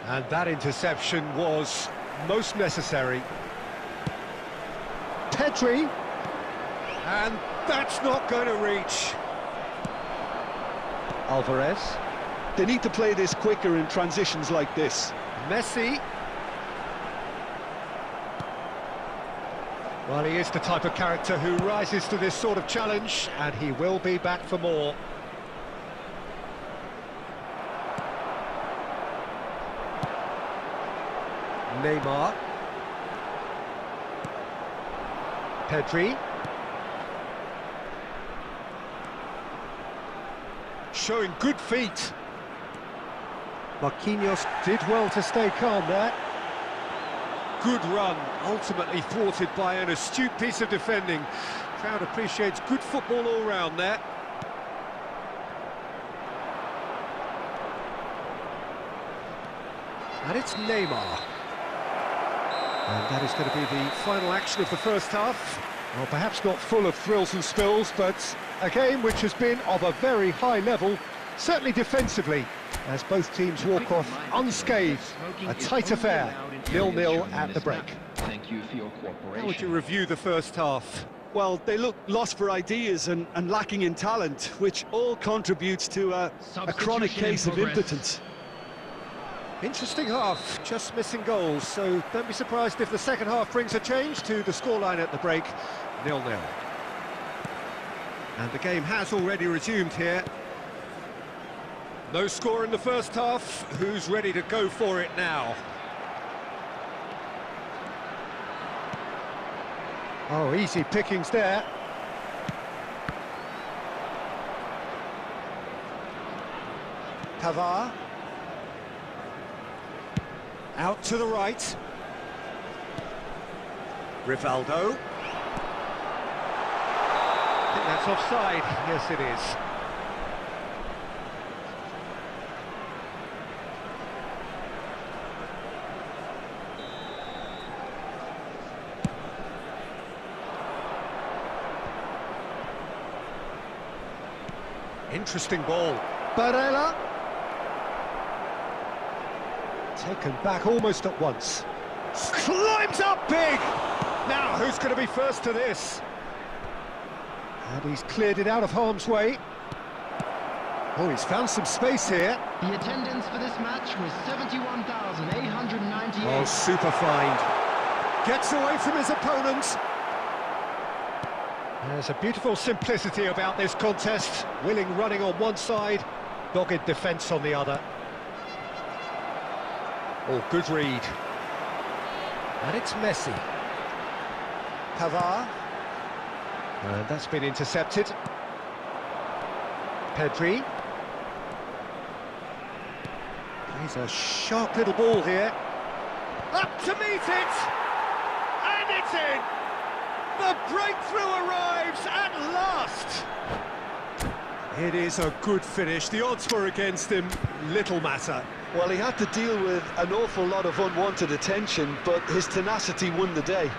And that interception was most necessary. Pedri. And that's not going to reach. Alvarez. They need to play this quicker in transitions like this. Messi. Well, he is the type of character who rises to this sort of challenge, and he will be back for more. Neymar. Pedri. Showing good feet. Marquinhos did well to stay calm there. Good run, ultimately thwarted by an astute piece of defending. Crowd appreciates good football all round there. And it's Neymar. And that is going to be the final action of the first half. Well, perhaps not full of thrills and spills, but a game which has been of a very high level, certainly defensively, as both teams walk off unscathed. A tight affair, 0-0 at the break. Thank you for your cooperation. How would you review the first half? Well, they look lost for ideas and lacking in talent, which all contributes to a chronic case of impotence. Interesting half, just missing goals, so don't be surprised if the second half brings a change to the scoreline at the break, 0-0. And the game has already resumed here. No score in the first half, who's ready to go for it now? Oh, easy pickings there. Pavard. Out to the right. Rivaldo. I think that's offside. Yes, it is. Interesting ball. Barella. Taken back almost at once. Climbs up big! Now, who's going to be first to this? And he's cleared it out of harm's way. Oh, he's found some space here. The attendance for this match was 71,898. Oh, super find. Gets away from his opponent. There's a beautiful simplicity about this contest. Willing running on one side, dogged defence on the other. Oh, good read. And it's Messi. Pavard. And that's been intercepted. Pedri. Plays a sharp little ball here. Up to meet it! And it's in! The breakthrough arrives at last! It is a good finish. The odds were against him. Little matter. Well, he had to deal with an awful lot of unwanted attention, but his tenacity won the day.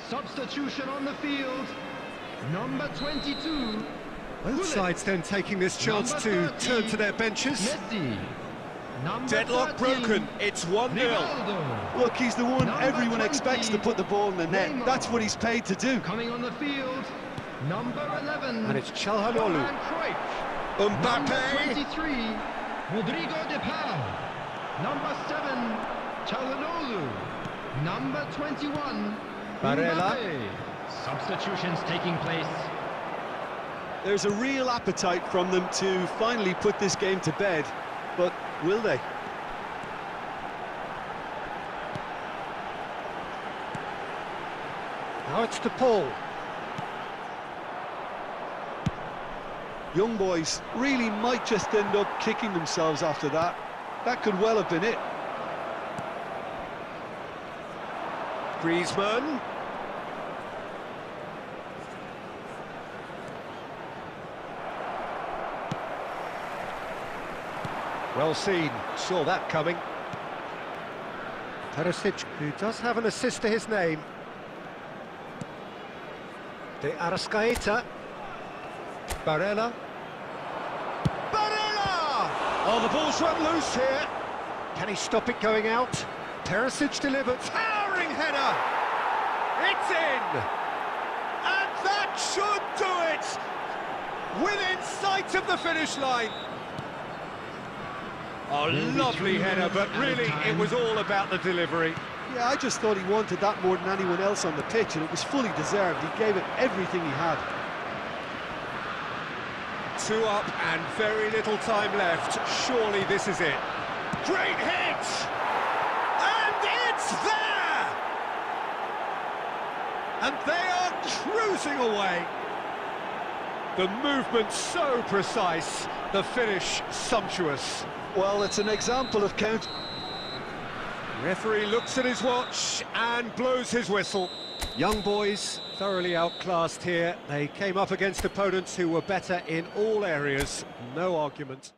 Substitution on the field, number 22. Both sides then taking this chance to turn to their benches. Messi. Number Deadlock 13, broken, it's 1-0. Ronaldo. Look, he's the one Number everyone 20, expects to put the ball in the net. Neymar. That's what he's paid to do. Coming on the field, number 11. And it's Çalhanoğlu. Johan Cruyff. Number Mbappe. 23, Rodrigo de Paul. Number 7, Çalhanoğlu. Number 21, Barella. Mbappe. Substitutions taking place. There's a real appetite from them to finally put this game to bed, but will they? Now it's to Paul. Young boys really might just end up kicking themselves after that. That could well have been it. Griezmann. Well seen, saw that coming. Perisic, who does have an assist to his name. De Arrascaeta. Barella. Barella! Oh, the ball's run loose here. Can he stop it going out? Perisic delivers. Towering header! It's in! And that should do it! Within sight of the finish line. Oh, lovely header, but really it was all about the delivery. Yeah, I just thought he wanted that more than anyone else on the pitch, and it was fully deserved. He gave it everything he had. 2 up and very little time left. Surely this is it. Great hit! And it's there! And they are cruising away. The movement so precise, the finish sumptuous. Well, it's an example of count. Referee looks at his watch and blows his whistle. Young boys, thoroughly outclassed here. They came up against opponents who were better in all areas. No argument.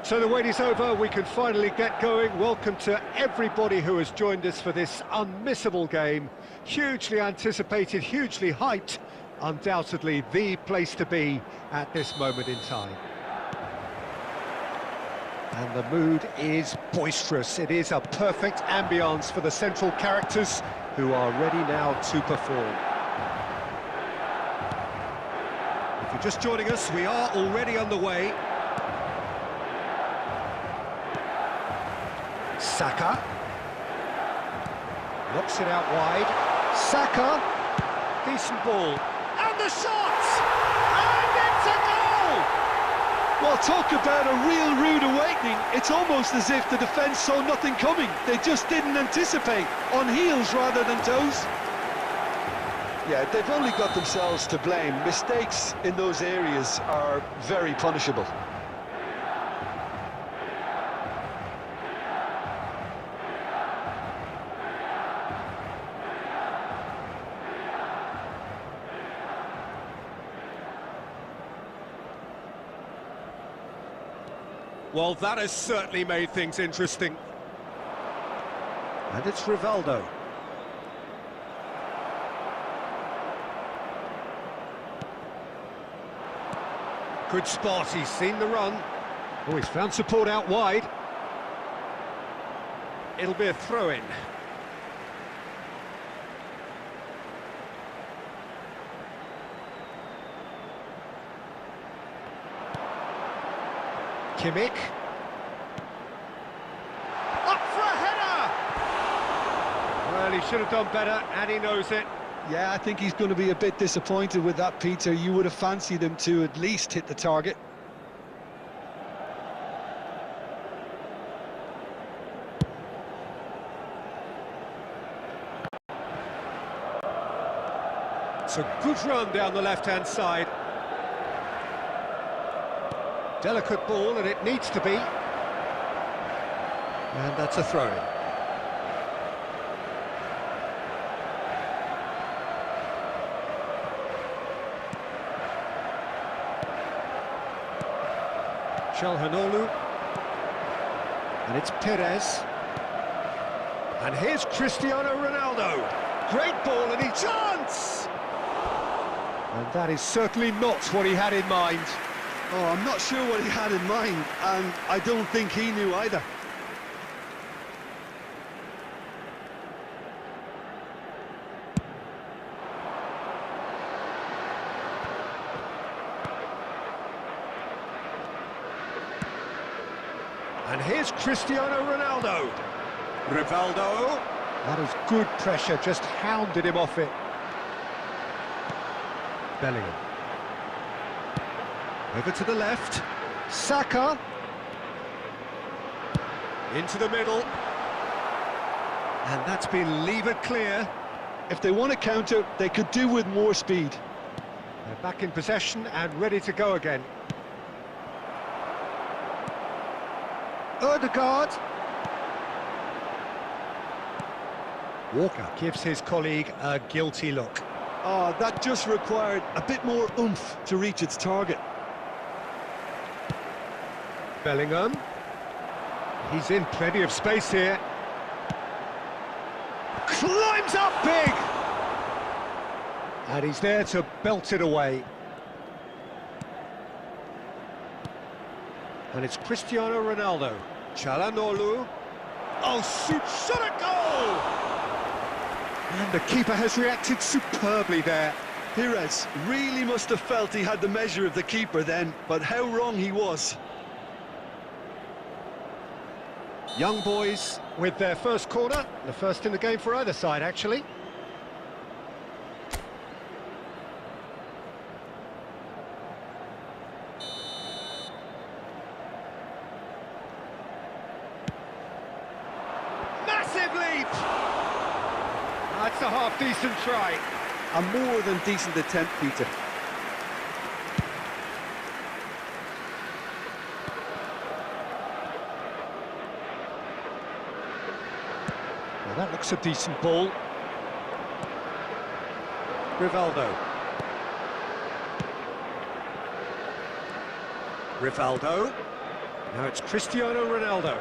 So the wait is over, we can finally get going. Welcome to everybody who has joined us for this unmissable game. Hugely anticipated, hugely hyped, undoubtedly the place to be at this moment in time. And the mood is boisterous. It is a perfect ambience for the central characters who are ready now to perform. If you're just joining us, we are already underway. Saka knocks it out wide. Saka, decent ball, and the shot! And it's a goal! Well, talk about a real rude awakening. It's almost as if the defence saw nothing coming. They just didn't anticipate, on heels rather than toes. Yeah, they've only got themselves to blame. Mistakes in those areas are very punishable. Well, that has certainly made things interesting. And it's Rivaldo. Good spot, he's seen the run. Oh, he's found support out wide. It'll be a throw-in. Kimmich. Up for a header! Well, he should have done better, and he knows it. Yeah, I think he's going to be a bit disappointed with that, Peter. You would have fancied him to at least hit the target. It's a good run down the left-hand side. Delicate ball, and it needs to be. And that's a throw-in. Calhanoglu. And it's Perez. And here's Cristiano Ronaldo. Great ball, and he chance! And that is certainly not what he had in mind. Oh, I'm not sure what he had in mind, and I don't think he knew either. And here's Cristiano Ronaldo. Rivaldo. That is good pressure, just hounded him off it. Bellingham. Over to the left. Saka. Into the middle. And that's been levered clear. If they want to counter, they could do with more speed. They're back in possession and ready to go again. Odegaard. Walker gives his colleague a guilty look. Oh, that just required a bit more oomph to reach its target. Bellingham. He's in plenty of space here. Climbs up big! And he's there to belt it away. And it's Cristiano Ronaldo. Calhanoglu. Oh, shot a goal! And the keeper has reacted superbly there. Perez really must have felt he had the measure of the keeper then, but how wrong he was. Young boys with their first corner, the first in the game for either side, actually. Massive leap! That's a half-decent try. A more than decent attempt, Peter. Well, that looks a decent ball. Rivaldo. Rivaldo. Now it's Cristiano Ronaldo.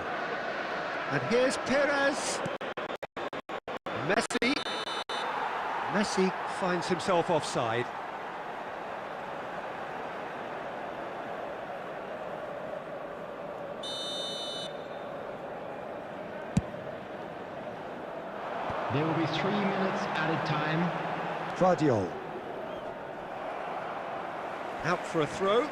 And here's Perez. Messi. Messi finds himself offside. There will be 3 minutes added time. Vardiol. Out for a throw.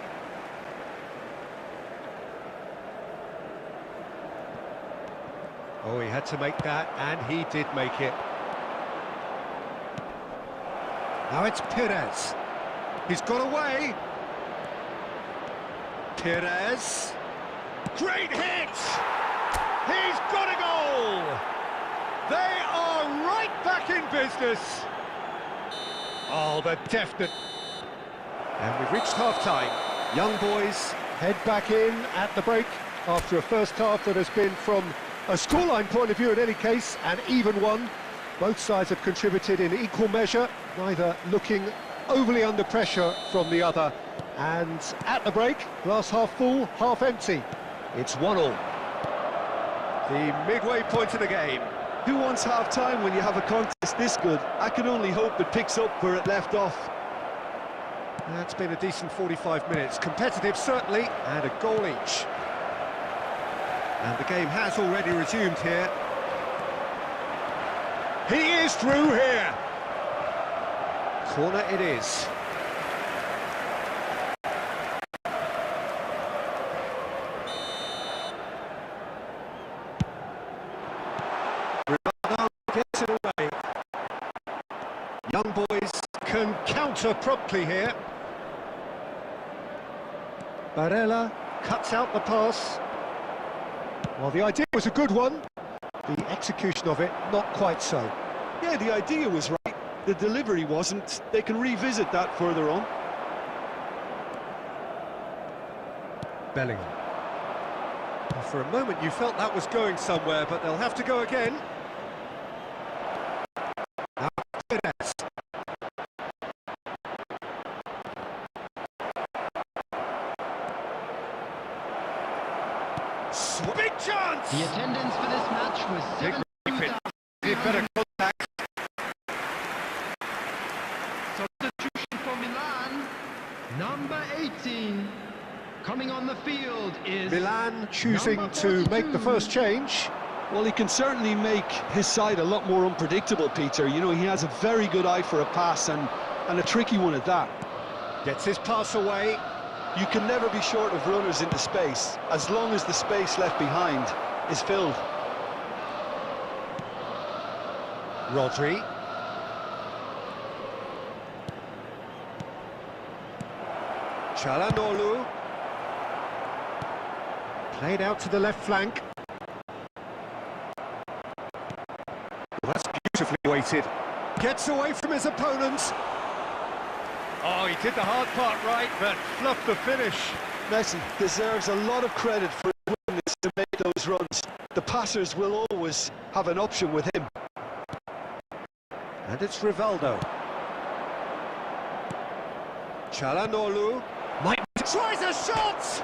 Oh, he had to make that, and he did make it. Now it's Perez. He's got away. Perez. Great hit! He's got a goal! They are right back in business. Oh, the definite. And we've reached half-time. Young boys head back in at the break after a first half that has been, from a scoreline point of view in any case, an even one. Both sides have contributed in equal measure, neither looking overly under pressure from the other. And at the break, glass half full, half empty. It's 1-1. The midway point of the game. Who wants half-time when you have a contest this good? I can only hope it picks up where it left off. That's been a decent 45 minutes. Competitive, certainly, and a goal each. And the game has already resumed here. He is through here. Corner it is. Ronaldo gets it away. Young boys can counter promptly here. Barella cuts out the pass. Well, the idea was a good one. The execution of it, not quite so. Yeah, the idea was right. The delivery wasn't. They can revisit that further on. Bellingham. Well, for a moment you felt that was going somewhere, but they'll have to go again. Now Perez. Big chance! The attendance for this match was 7,000. Better contact. Substitution for Milan. Number 18. Coming on the field is Milan choosing to make the first change. Well, he can certainly make his side a lot more unpredictable, Peter. You know, he has a very good eye for a pass, and a tricky one at that. Gets his pass away. You can never be short of runners into space, as long as the space left behind is filled. Rodri. Çalhanoğlu. Played out to the left flank. Well, that's beautifully weighted. Gets away from his opponents. Oh, he did the hard part right, but fluffed the finish. Messi deserves a lot of credit for his willingness to make those runs. The passers will always have an option with him. And it's Rivaldo. Çalhanoğlu might tries a shot!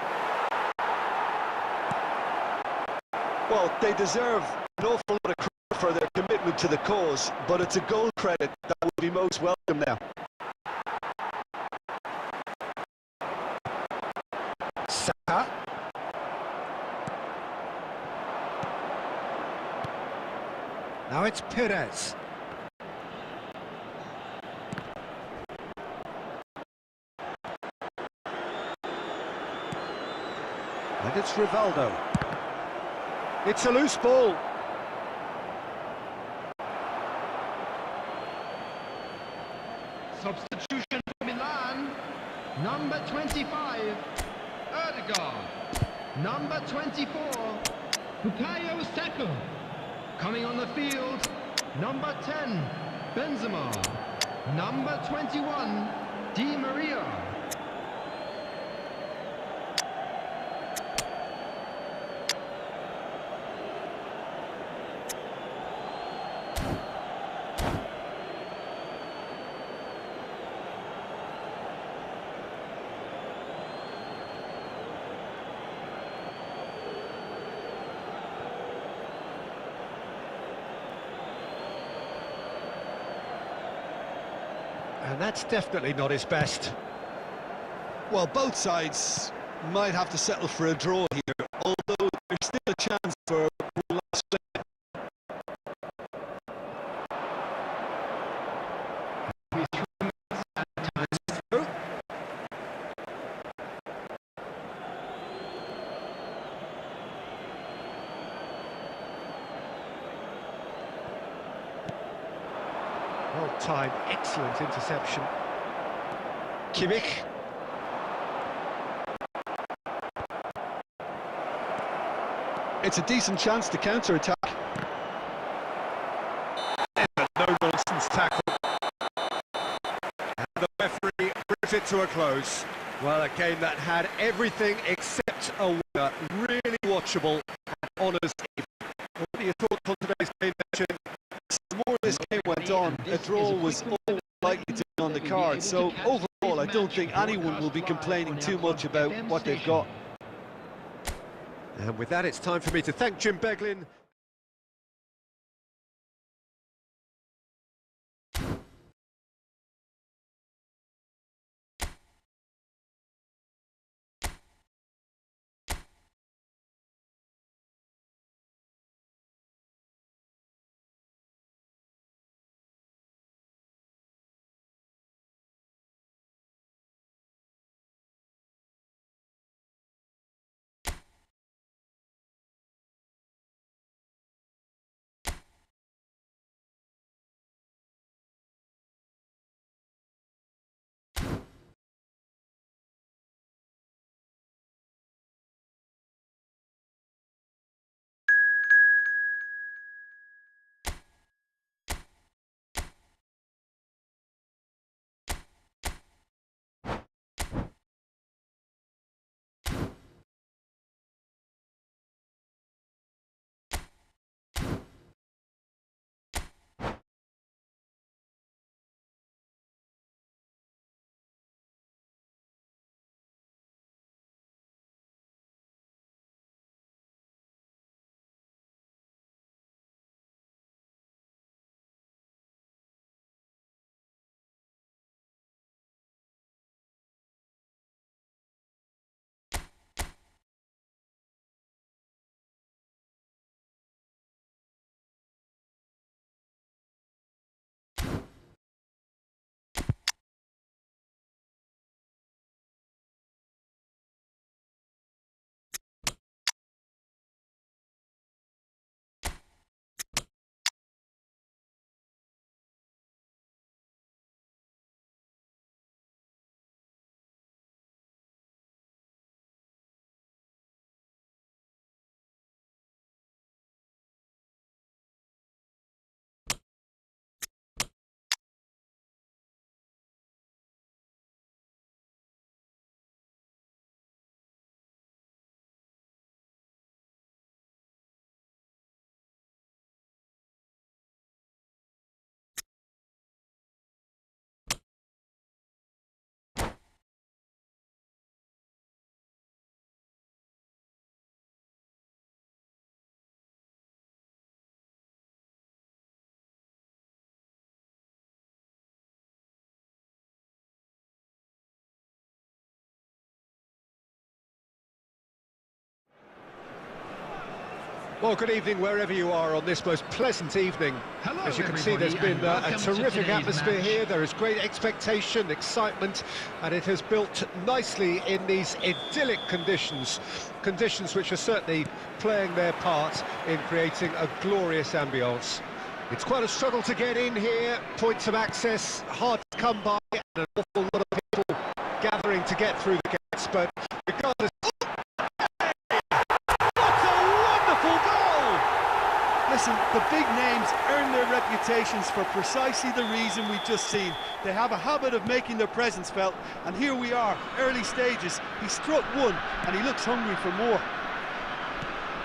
Well, they deserve an awful lot of credit for their commitment to the cause, but it's a goal credit that will be most welcome now. Now it's Perez. And it's Rivaldo. It's a loose ball. substitution for Milan. Number 25, Ødegaard. Number 24, Bukayo Saka. Coming on the field, number 10, Benzema. Number 21, Di Maria. And that's definitely not his best. Well, both sides might have to settle for a draw here, although there's still a chance for one last play. Well-timed, excellent interception. Kimmich. It's a decent chance to counter-attack. No-nonsense tackle. And the referee brings it to a close. Well, a game that had everything except a winner. Really watchable and honours. What are your thoughts on today's game, Richard? The more this game went on, a draw was all likely to be on the card. So overall, I don't think anyone will be complaining too much about what they've got. And with that, it's time for me to thank Jim Beglin. Well, good evening wherever you are on this most pleasant evening. Hello, as you can see, there's been a terrific atmosphere here. There is great expectation, excitement, and it has built nicely in these idyllic conditions. Conditions which are certainly playing their part in creating a glorious ambience. It's quite a struggle to get in here. Points of access hard to come by, and an awful lot of people gathering to get through the gates. But regardless, listen, the big names earn their reputations for precisely the reason we've just seen. They have a habit of making their presence felt, and here we are, early stages. He struck one, and he looks hungry for more.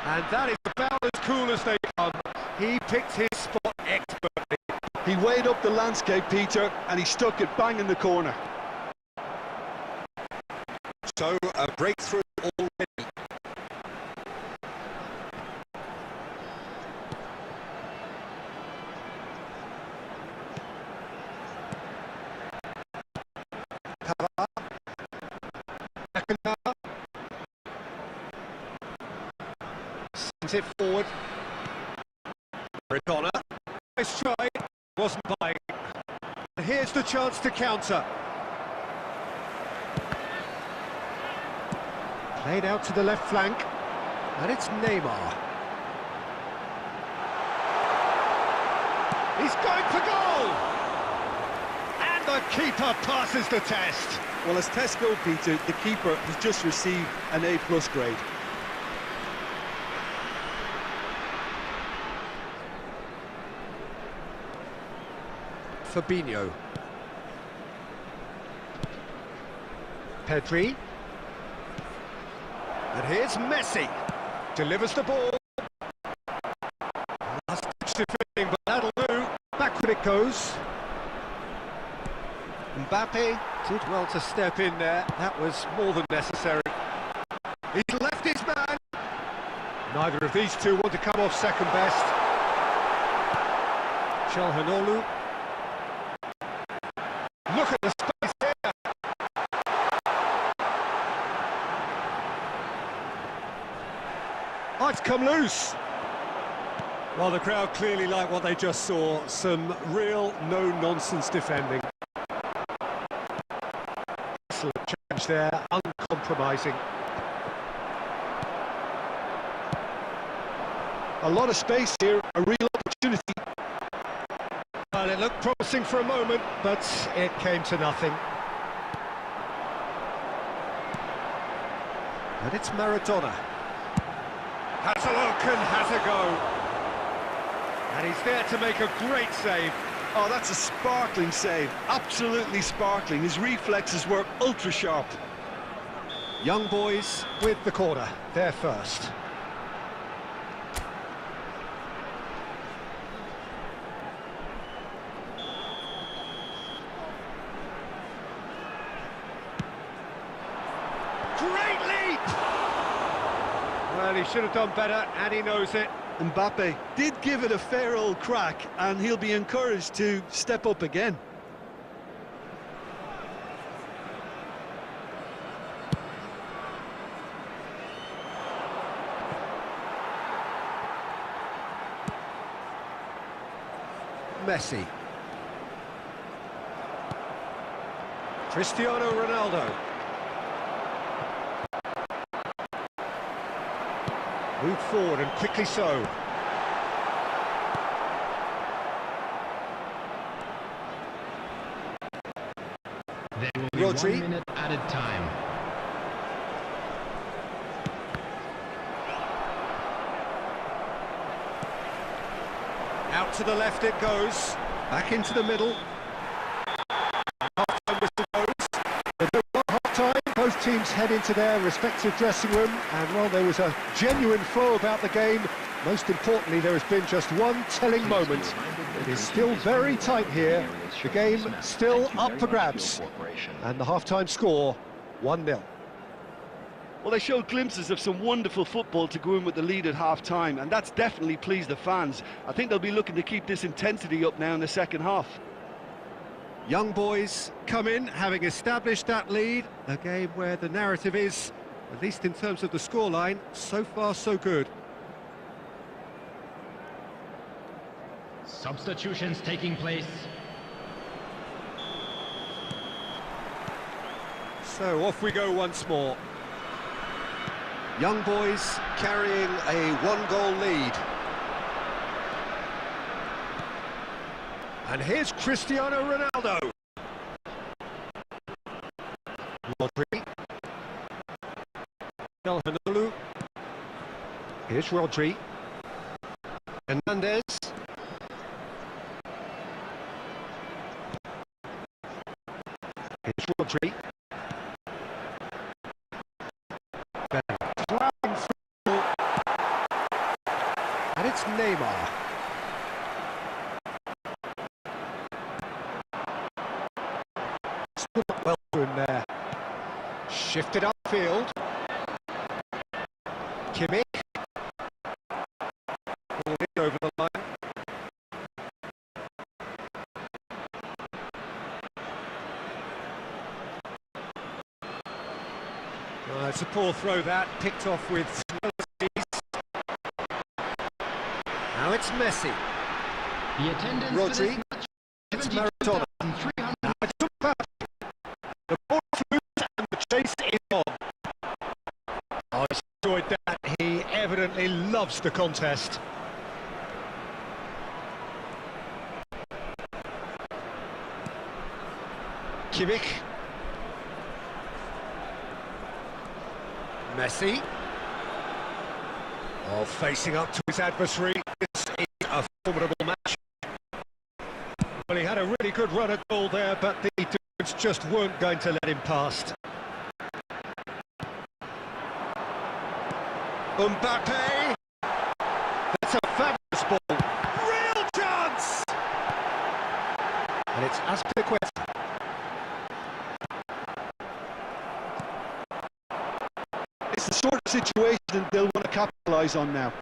And that is about as cool as they come. He picked his spot expertly. He weighed up the landscape, Peter, and he stuck it bang in the corner. So, a breakthrough already. Beckenbauer. Sends it forward. Maradona. Nice try. Wasn't buying. Here's the chance to counter. Played out to the left flank. And it's Neymar. He's going for goal! And the keeper passes the test. Well, as tests go, Peter, the keeper has just received an A+ grade. Fabinho. Pedri. And here's Messi. Delivers the ball. Last touch defending, but that'll do. Backward it goes. Mbappe did well to step in there. That was more than necessary. He's left his man. Neither of these two want to come off second best. Çalhanoğlu. Look at the space there. Oh, it's come loose. Well, the crowd clearly like what they just saw. Some real no-nonsense defending. Excellent change there, uncompromising. A lot of space here, a real opportunity. Well, it looked promising for a moment, but it came to nothing. And it's Maradona. Has a look and has a go. And he's there to make a great save. Oh, that's a sparkling save. Absolutely sparkling. His reflexes were ultra-sharp. Young boys with the corner. They're first. Great leap! Well, he should have done better, and he knows it. Mbappe did give it a fair old crack, and he'll be encouraged to step up again. Messi. Cristiano Ronaldo. Moved forward, and quickly so. There will be Rodri. 1 minute added time. Out to the left it goes. Back into the middle. Half-time whistle goes. There's no half-time. Both teams head into their respective dressing room, and while there was a genuine flow about the game, most importantly there has been just one telling moment. It is still very tight here. The game still up for grabs, and the half-time score 1-0. Well, they showed glimpses of some wonderful football to go in with the lead at half-time, and that's definitely pleased the fans. I think they'll be looking to keep this intensity up now in the second half. Young boys come in, having established that lead. A game where the narrative is, at least in terms of the scoreline, so far so good. Substitutions taking place. So off we go once more. Young boys carrying a one-goal lead. And here's Cristiano Ronaldo. Rodri. Çalhanoğlu. Here's Rodri. Hernandez. Here's Rodri. And it's Neymar. Stood up well to him there. Shifted upfield. Kimmich. Ball in over the line. It's a poor throw that, picked off with ease. Now it's Messi. The attendance Rodri. It's Maradona. Now it's Mbappe. The ball flew and the chase is on. I enjoyed that. He evidently loves the contest. Kimmich. Messi. Oh, facing up to his adversary. This is a formidable match. Well, he had a really good run at goal there, but the defence just weren't going to let him past. Mbappe. That's a fabulous ball. Real chance! And it's Azpilicueta. It's the sort of situation they'll want to capitalise on now.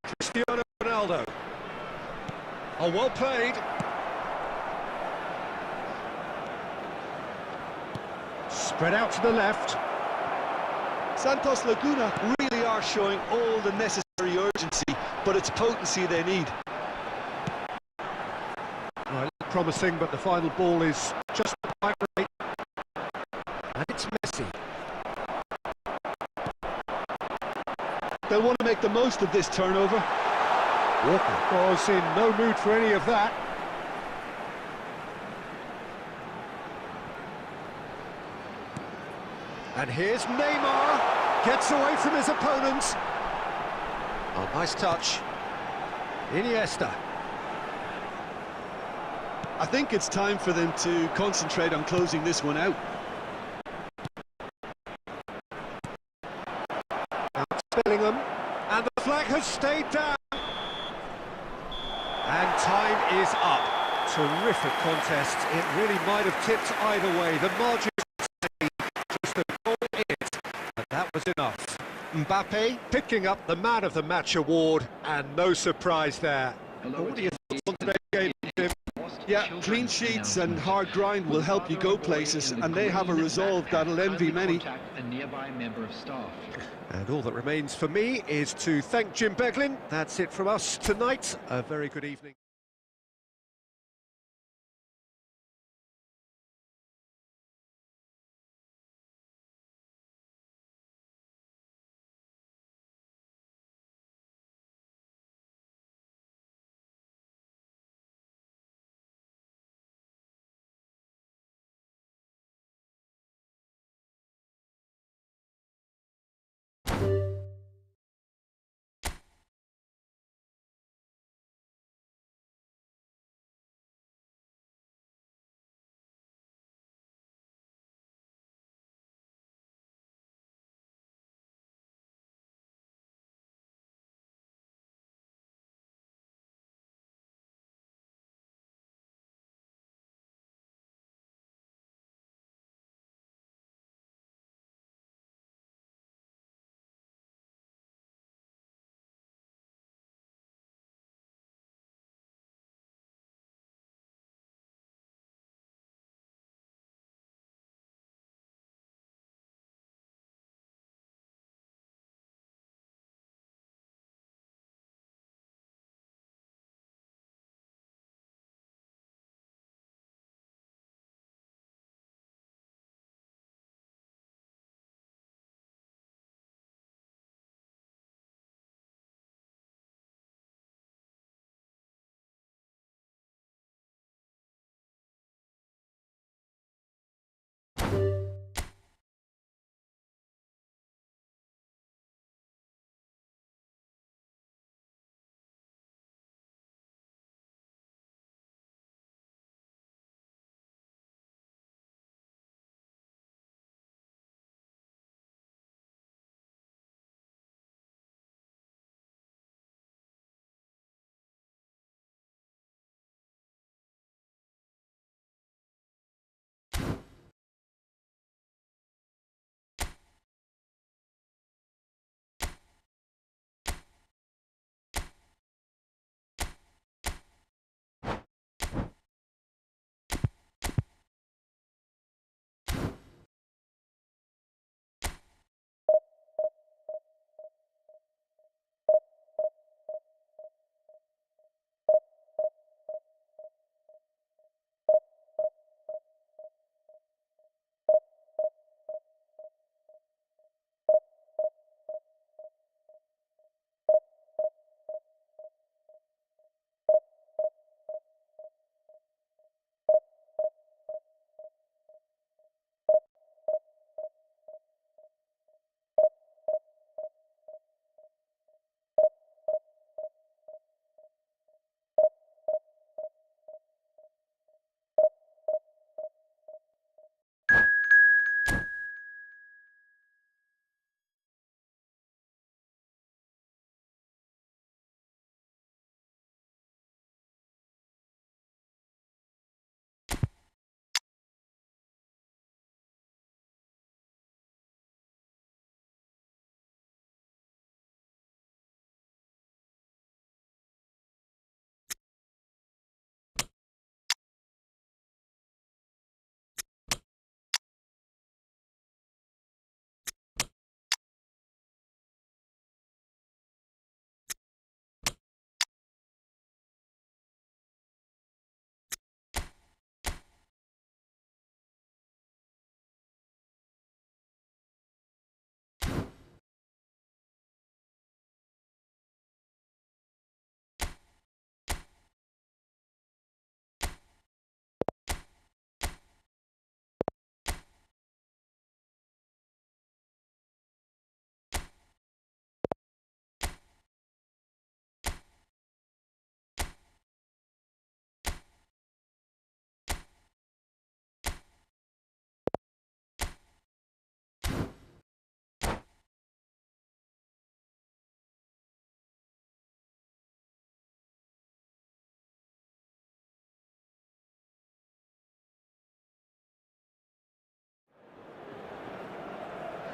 Cristiano Ronaldo. Oh, well played. Spread out to the left. Santos Laguna really are showing all the necessary urgency, but it's potency they need. Right, promising, but the final ball is just the right rate. And it's Messi. They'll want to make the most of this turnover. Walker was in no mood for any of that. And here's Neymar. Gets away from his opponents. Oh, nice touch. Iniesta. I think it's time for them to concentrate on closing this one out. Bellingham, and the flag has stayed down. And time is up. Terrific contest. It really might have tipped either way. The margin is just the goal is, but that was enough. Mbappe picking up the Man of the Match award, and no surprise there. What are your thoughts on today's game, Tim? Yeah, clean sheets and hard grind will help you go places, and they have a resolve that'll envy many. And all that remains for me is to thank Jim Beglin. That's it from us tonight. A very good evening.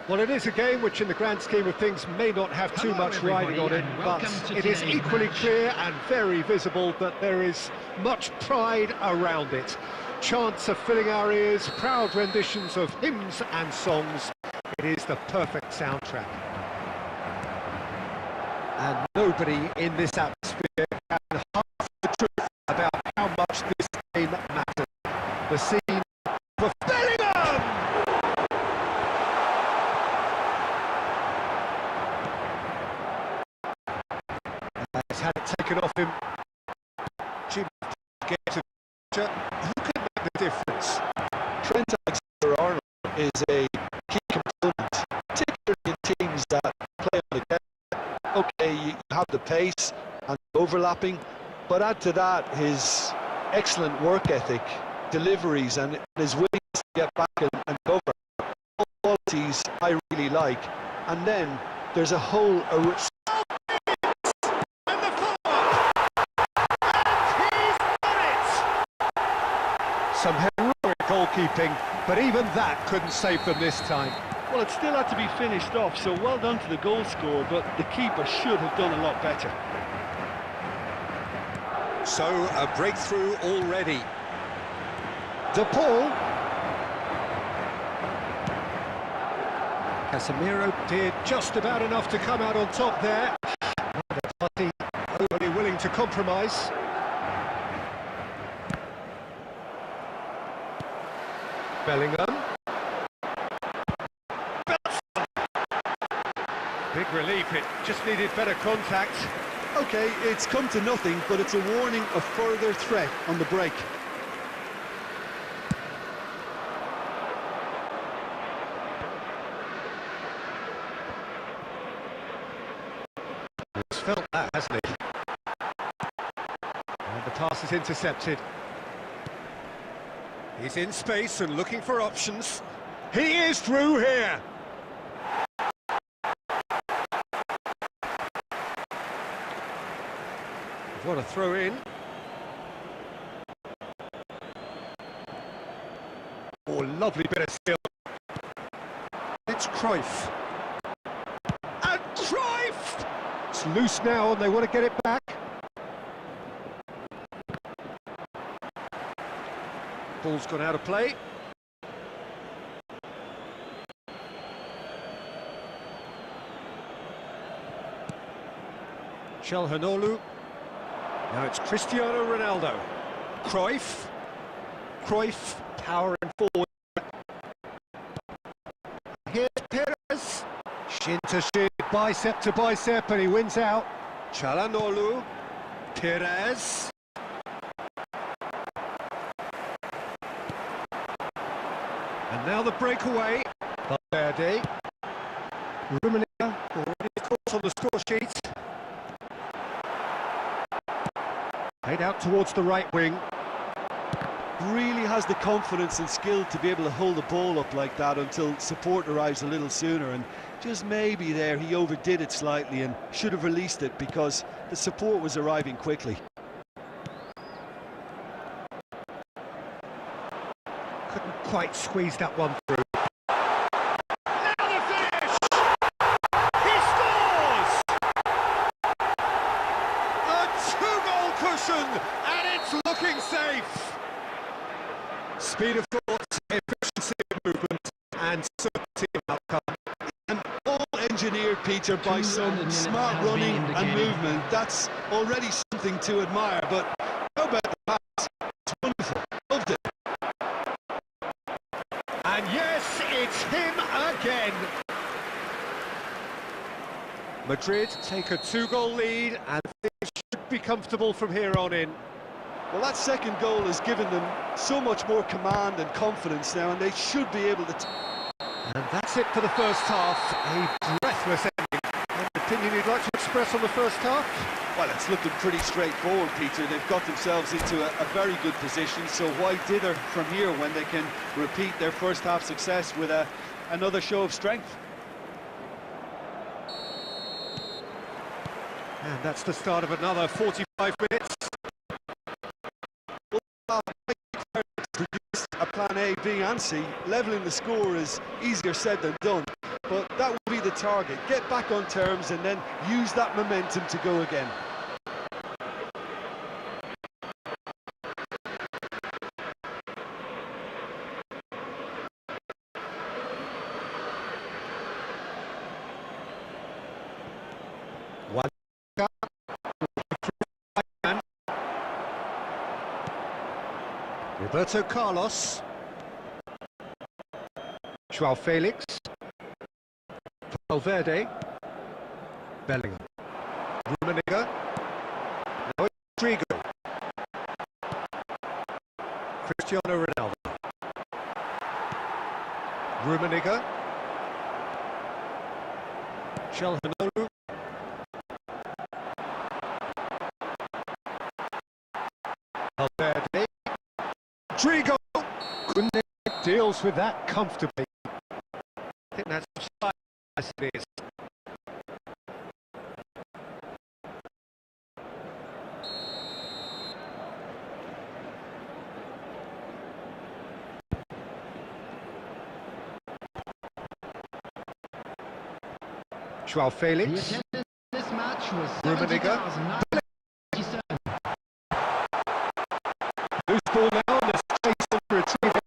Well, it is a game which in the grand scheme of things may not have too much riding on it, but it is equally clear and very visible that there is much pride around it. Chants are filling our ears, proud renditions of hymns and songs. It is the perfect soundtrack. And nobody in this atmosphere can hide the truth about how much this game matters. The scene for Bellingham! He's had it taken off him. Jim get to who can make the difference? Trent Alexander-Arnold is a key component, particularly in teams that play on the counter. Okay, you have the pace and overlapping, but add to that his excellent work ethic, deliveries, and his willingness to get back and cover. All qualities I really like. And then there's a whole some heroic goalkeeping, but even that couldn't save them this time. Well, it still had to be finished off, so well done to the goal scorer, but the keeper should have done a lot better. So, a breakthrough already. De Paul. Casemiro did just about enough to come out on top there. Neither party overly willing to compromise. Bellingham. Big relief, it just needed better contact. Okay, it's come to nothing, but it's a warning of further threat on the break. He's felt that, hasn't he? And the pass is intercepted. He's in space and looking for options. He is through here. What a throw in. Oh, lovely bit of skill. It's Cruyff. And Cruyff! It's loose now and they want to get it back. Ball's gone out of play. Calhanoglu. Now it's Cristiano Ronaldo. Cruyff. Cruyff powering forward. Here's Perez. Shin to shin, bicep to bicep, and he wins out. Calhanoglu. Perez. And now the breakaway. Valverde. Rummenigge already, of course, on the score sheet. Played out towards the right wing. Really has the confidence and skill to be able to hold the ball up like that until support arrives a little sooner, and just maybe there he overdid it slightly and should have released it because the support was arriving quickly. Couldn't quite squeeze that one through. Now the finish! He scores! A two-goal cushion, and it's looking safe. Speed of thought, efficiency of movement, and certainty of outcome. And all engineered, Peter, by some smart running and movement. That's already something to admire, but how about the pass? It's wonderful. Loved it. And yes, it's him again. Madrid take a two-goal lead, and things should be comfortable from here on in. Well, that second goal has given them so much more command and confidence now, and they should be able to... And that's it for the first half. A breathless ending. Any opinion you'd like to express on the first half? Well, it's looking pretty straightforward, Peter. They've got themselves into a very good position, so why dither from here when they can repeat their first half success with another show of strength? And that's the start of another 45 minutes. Produced a plan A, B and C. Levelling the score is easier said than done, but but that will be the target. Get back on terms and then use that momentum to go again. Roberto Carlos, Joao Felix, Valverde, Bellingham, Rummenigge, now it's Rodrigo, Cristiano Ronaldo, Rummenigge, Calhanoglu, Valverde, Rodrigo, deals with that comfortably. I think that's as it is. Joao Felix, This match was Rummenigge, loose ball now, and the chase on to retrieve it.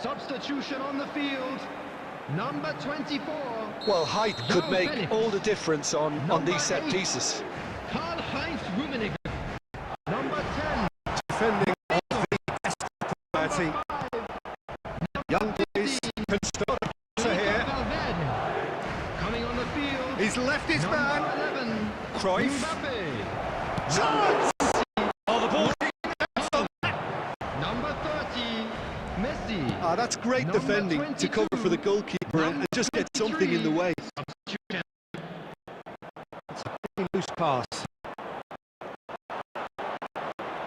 Substitution on the field, number 24. Well, height could make all the difference on these set pieces. Karl-Heinz Rummenigge, number 10. Defending of the best quality. Young boys can start here. Valverde, coming on the field. He's left his Number man. 11, Cruyff. Mbappe. Chance! Oh, the ball. Number 30, Messi. Ah, that's great Number defending to cover for the 22. goalkeeper and just get something in the way. Loose pass.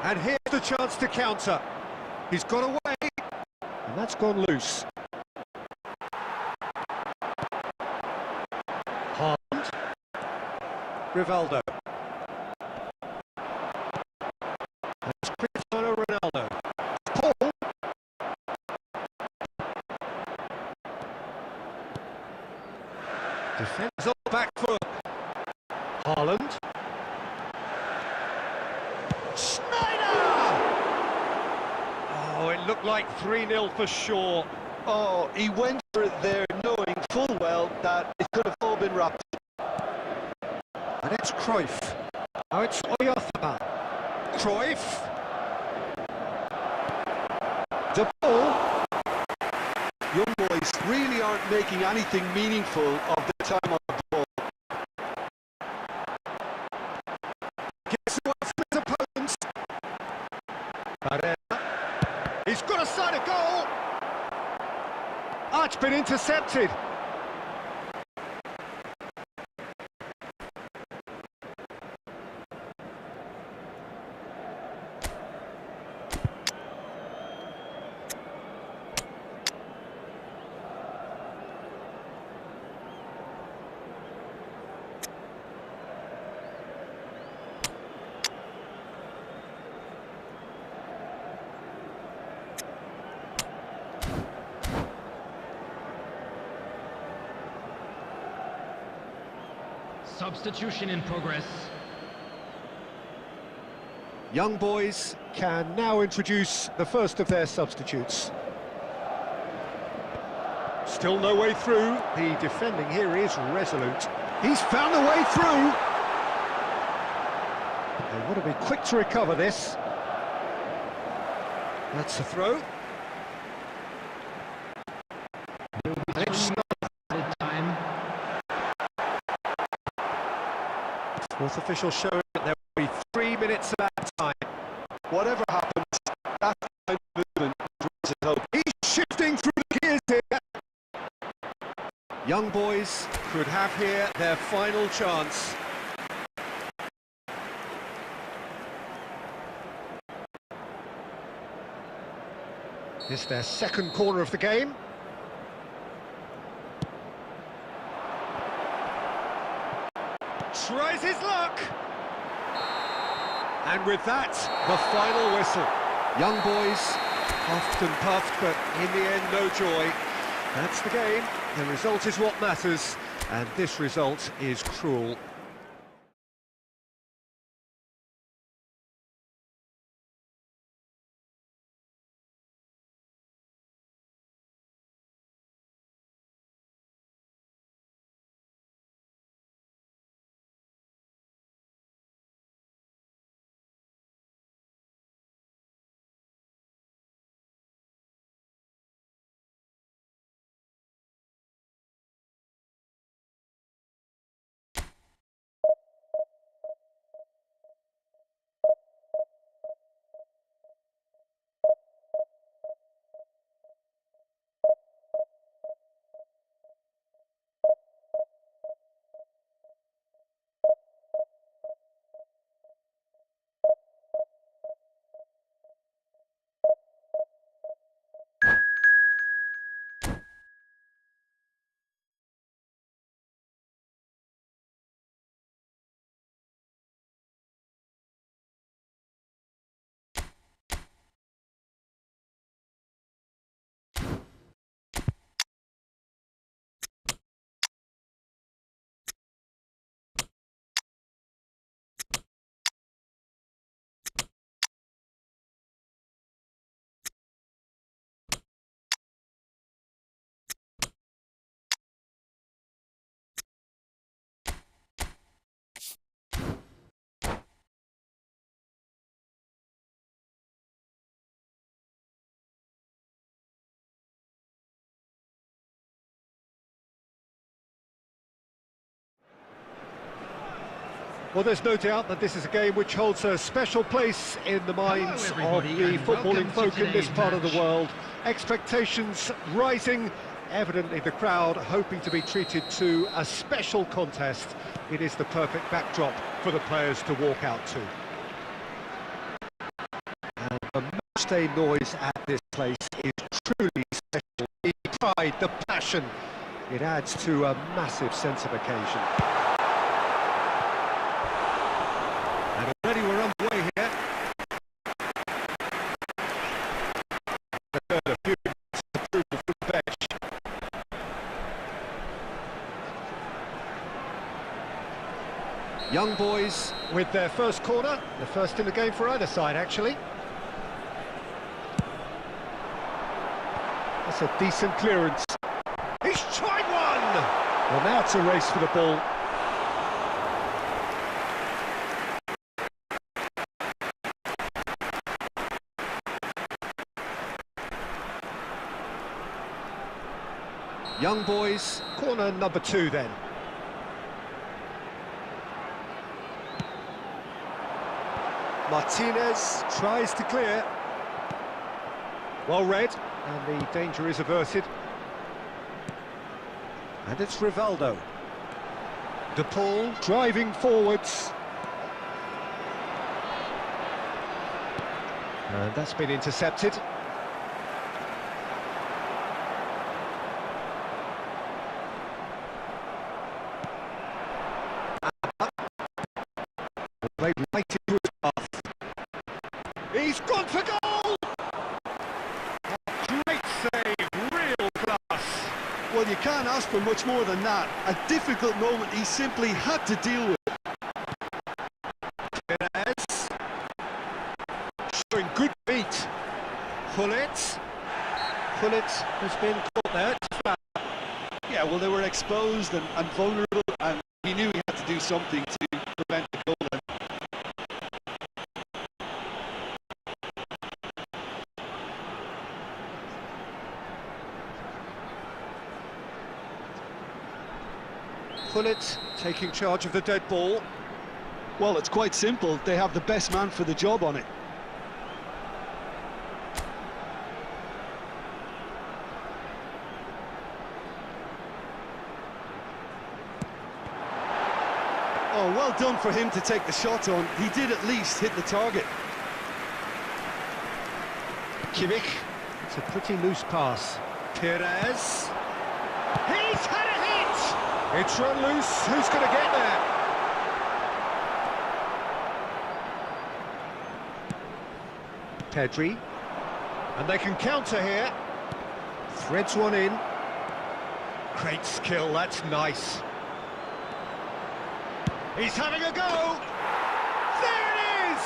And here's the chance to counter. He's got away, and that's gone loose. Haaland. Rivaldo. That's Cristiano Ronaldo. Paul. Defends on the back foot. Haaland. Schneider! Oh, it looked like 3-0 for sure. Oh, he went for it there, knowing full well that it could have all been wrapped. And it's Cruyff. Now it's Oyarzabal. Cruyff. The ball. Young boys really aren't making anything meaningful of their time on the ball. Gets away from his opponents. Barella. He's got a side of goal. Ah, it's been intercepted. Substitution in progress. Young boys can now introduce the first of their substitutes. Still no way through. The defending here is resolute. He's found a way through. They want to be quick to recover this. That's a throw. And it's Time. Fourth official showing that there will be 3 minutes of added time. Whatever happens, that kind of movement raises hope. He's shifting through the gears here. Young boys could have here their final chance. It's their second corner of the game. Tries his luck. And with that, the final whistle. Young boys, puffed and puffed, but in the end, no joy. That's the game. The result is what matters, and this result is cruel. Well, there's no doubt that this is a game which holds a special place in the minds of the footballing folk in this part of the world. Expectations rising, evidently the crowd hoping to be treated to a special contest. It is the perfect backdrop for the players to walk out to. And the matchday noise at this place is truly special. The pride, the passion, it adds to a massive sense of occasion. And already we're underway here. A few minutes of approval from the bench. Young boys with their first corner, the first in the game for either side, actually. That's a decent clearance. He's tried one! Well, now it's a race for the ball. Young boys, corner number 2 then. Martinez tries to clear. Well read, and the danger is averted. And it's Rivaldo. De Paul driving forwards. And that's been intercepted. Played right into his path. He's gone for goal! A great save, real class. Well, you can't ask for much more than that. A difficult moment he simply had to deal with. Perez. Showing good feet. Pullet. Pullet has been caught there. Yeah, well, they were exposed and vulnerable, and he knew he had to do something to prevent the goal. Pullet taking charge of the dead ball. Well, it's quite simple. They have the best man for the job on it. Oh, well done for him to take the shot on. He did at least hit the target. Kimmich. It's a pretty loose pass. Perez. He's had a hit! It's run loose. Who's going to get there? Pedri. And they can counter here. Threads one in. Great skill, that's nice. He's having a go! There it is!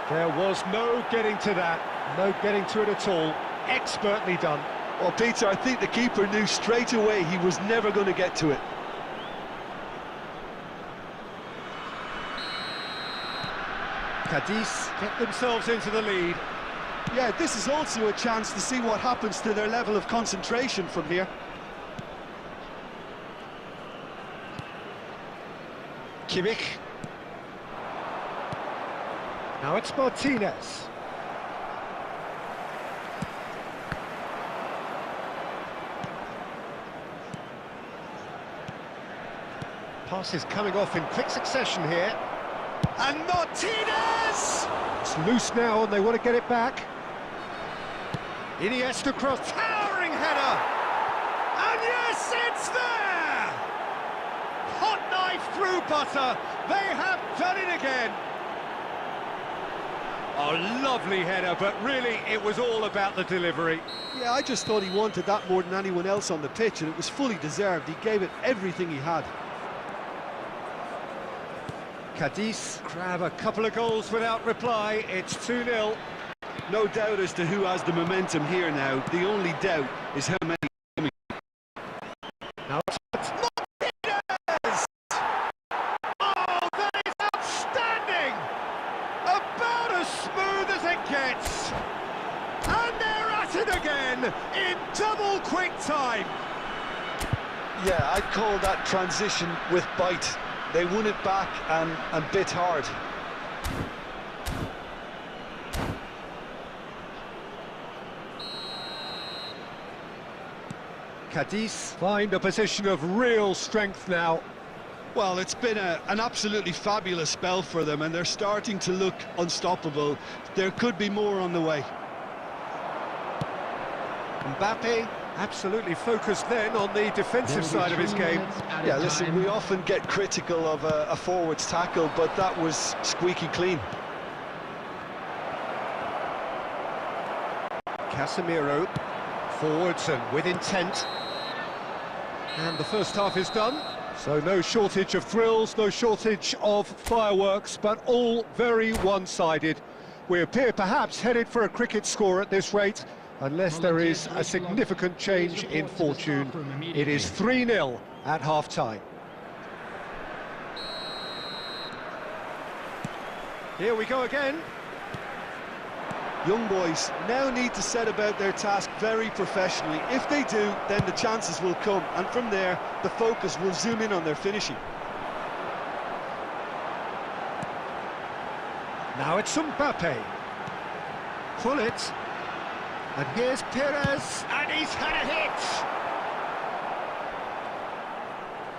There was no getting to that. No getting to it at all. Expertly done. Well, Peter, I think the keeper knew straight away he was never going to get to it. Cadiz get themselves into the lead. Yeah, this is also a chance to see what happens to their level of concentration from here. Kimmich. Now it's Martinez. Passes coming off in quick succession here. And Martinez! It's loose now and they want to get it back. Iniesta cross, towering header! And yes, it's there! Hot knife through butter, they have done it again! Oh, lovely header, but really it was all about the delivery. Yeah, I just thought he wanted that more than anyone else on the pitch, and it was fully deserved. He gave it everything he had. Cadiz grab a couple of goals without reply. It's 2-0. No doubt as to who has the momentum here now. The only doubt is how many. Now it's Martinez! Oh, that is outstanding! About as smooth as it gets. And they're at it again in double quick time. Yeah, I'd call that transition with bite. They won it back and bit hard. Cadiz find a position of real strength now. Well, it's been an absolutely fabulous spell for them, and they're starting to look unstoppable. There could be more on the way. Mbappe absolutely focused then on the defensive side of his game. Yeah, listen, we often get critical of a forward's tackle, but that was squeaky clean. Casemiro, forwards and with intent. And the first half is done, so no shortage of thrills, no shortage of fireworks, but all very one-sided. We appear perhaps headed for a cricket score at this rate, unless there is a significant change in fortune. It is 3-0 at half-time. Here we go again. Young boys now need to set about their task very professionally. If they do, then the chances will come, and from there, the focus will zoom in on their finishing. Now it's Mbappe. Pull it. And here's Perez, and he's had a hit!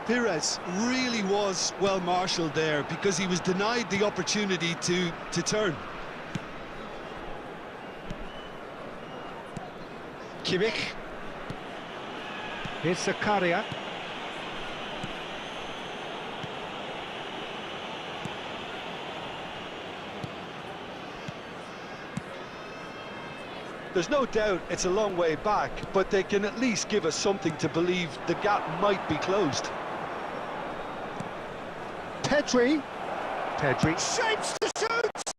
Perez really was well marshalled there, because he was denied the opportunity to turn. Kimmich. Here's Zakaria. There's no doubt it's a long way back, but they can at least give us something to believe the gap might be closed. Pedri. Pedri shapes to shoot!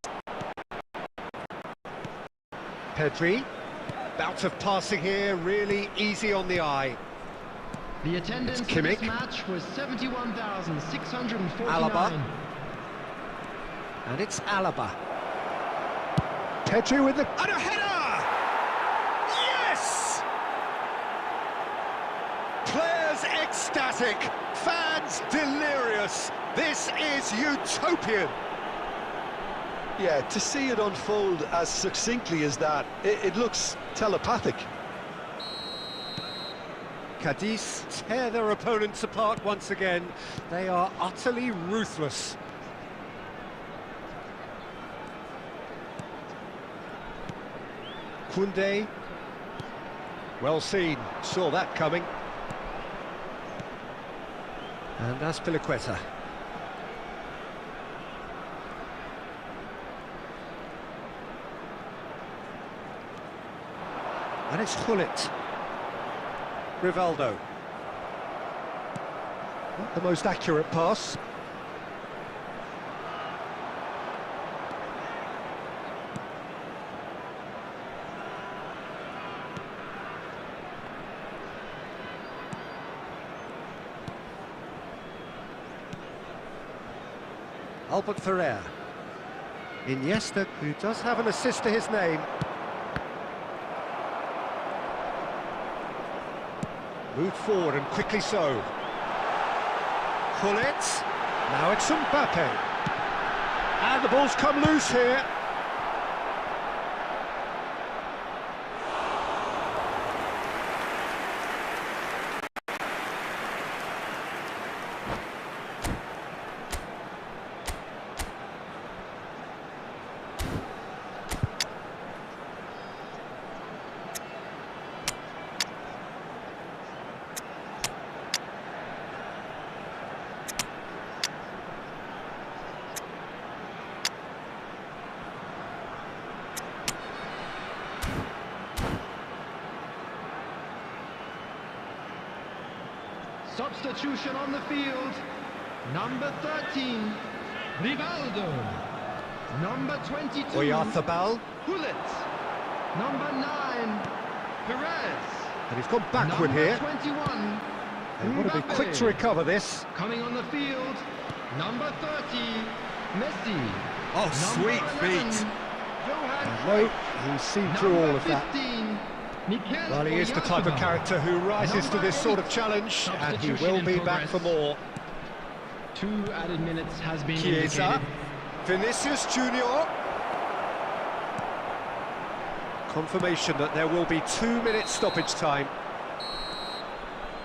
Pedri. Bout of passing here, really easy on the eye. The attendance for this match was 71,649. Alaba. And it's Alaba. Pedri with the... And a header! Yes! Players ecstatic, fans delirious. This is utopian. Yeah, to see it unfold as succinctly as that, it looks telepathic. Cadiz tear their opponents apart once again. They are utterly ruthless. Koundé. Well seen, saw that coming. And Azpilicueta. And it's Gullit. Rivaldo. Not the most accurate pass. Albert Ferrer. Iniesta, who does have an assist to his name. Moved forward and quickly so. Gullit. Now it's Mbappe. And the ball's come loose here. Substitution on the field. Number 13, Rivaldo. Number 22, Oyarzabal. Gullit. Number 9, Perez. And he's gone backward here. 21, They want to be quick to recover this. Coming on the field, number 30, Messi. Oh, sweet feet. No, he's seen through all of that. Well, he is the type of character who rises to this sort of challenge, and he will be back for more. 2 added minutes has been Chiesa, indicated. Vinicius Junior. Confirmation that there will be 2 minutes stoppage time.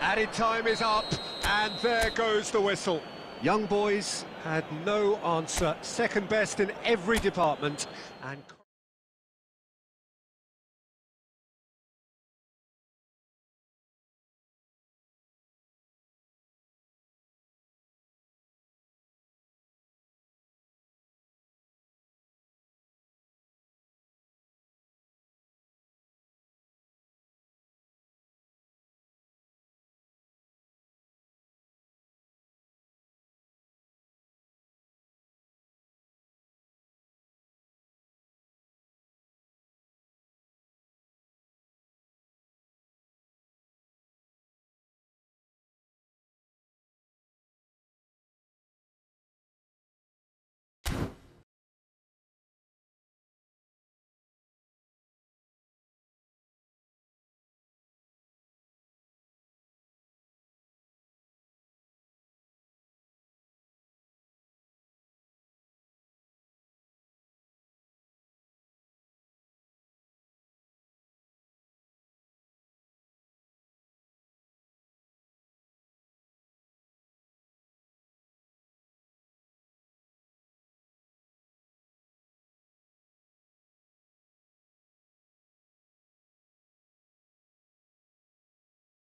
Added time is up, and there goes the whistle. Young boys had no answer, second best in every department, and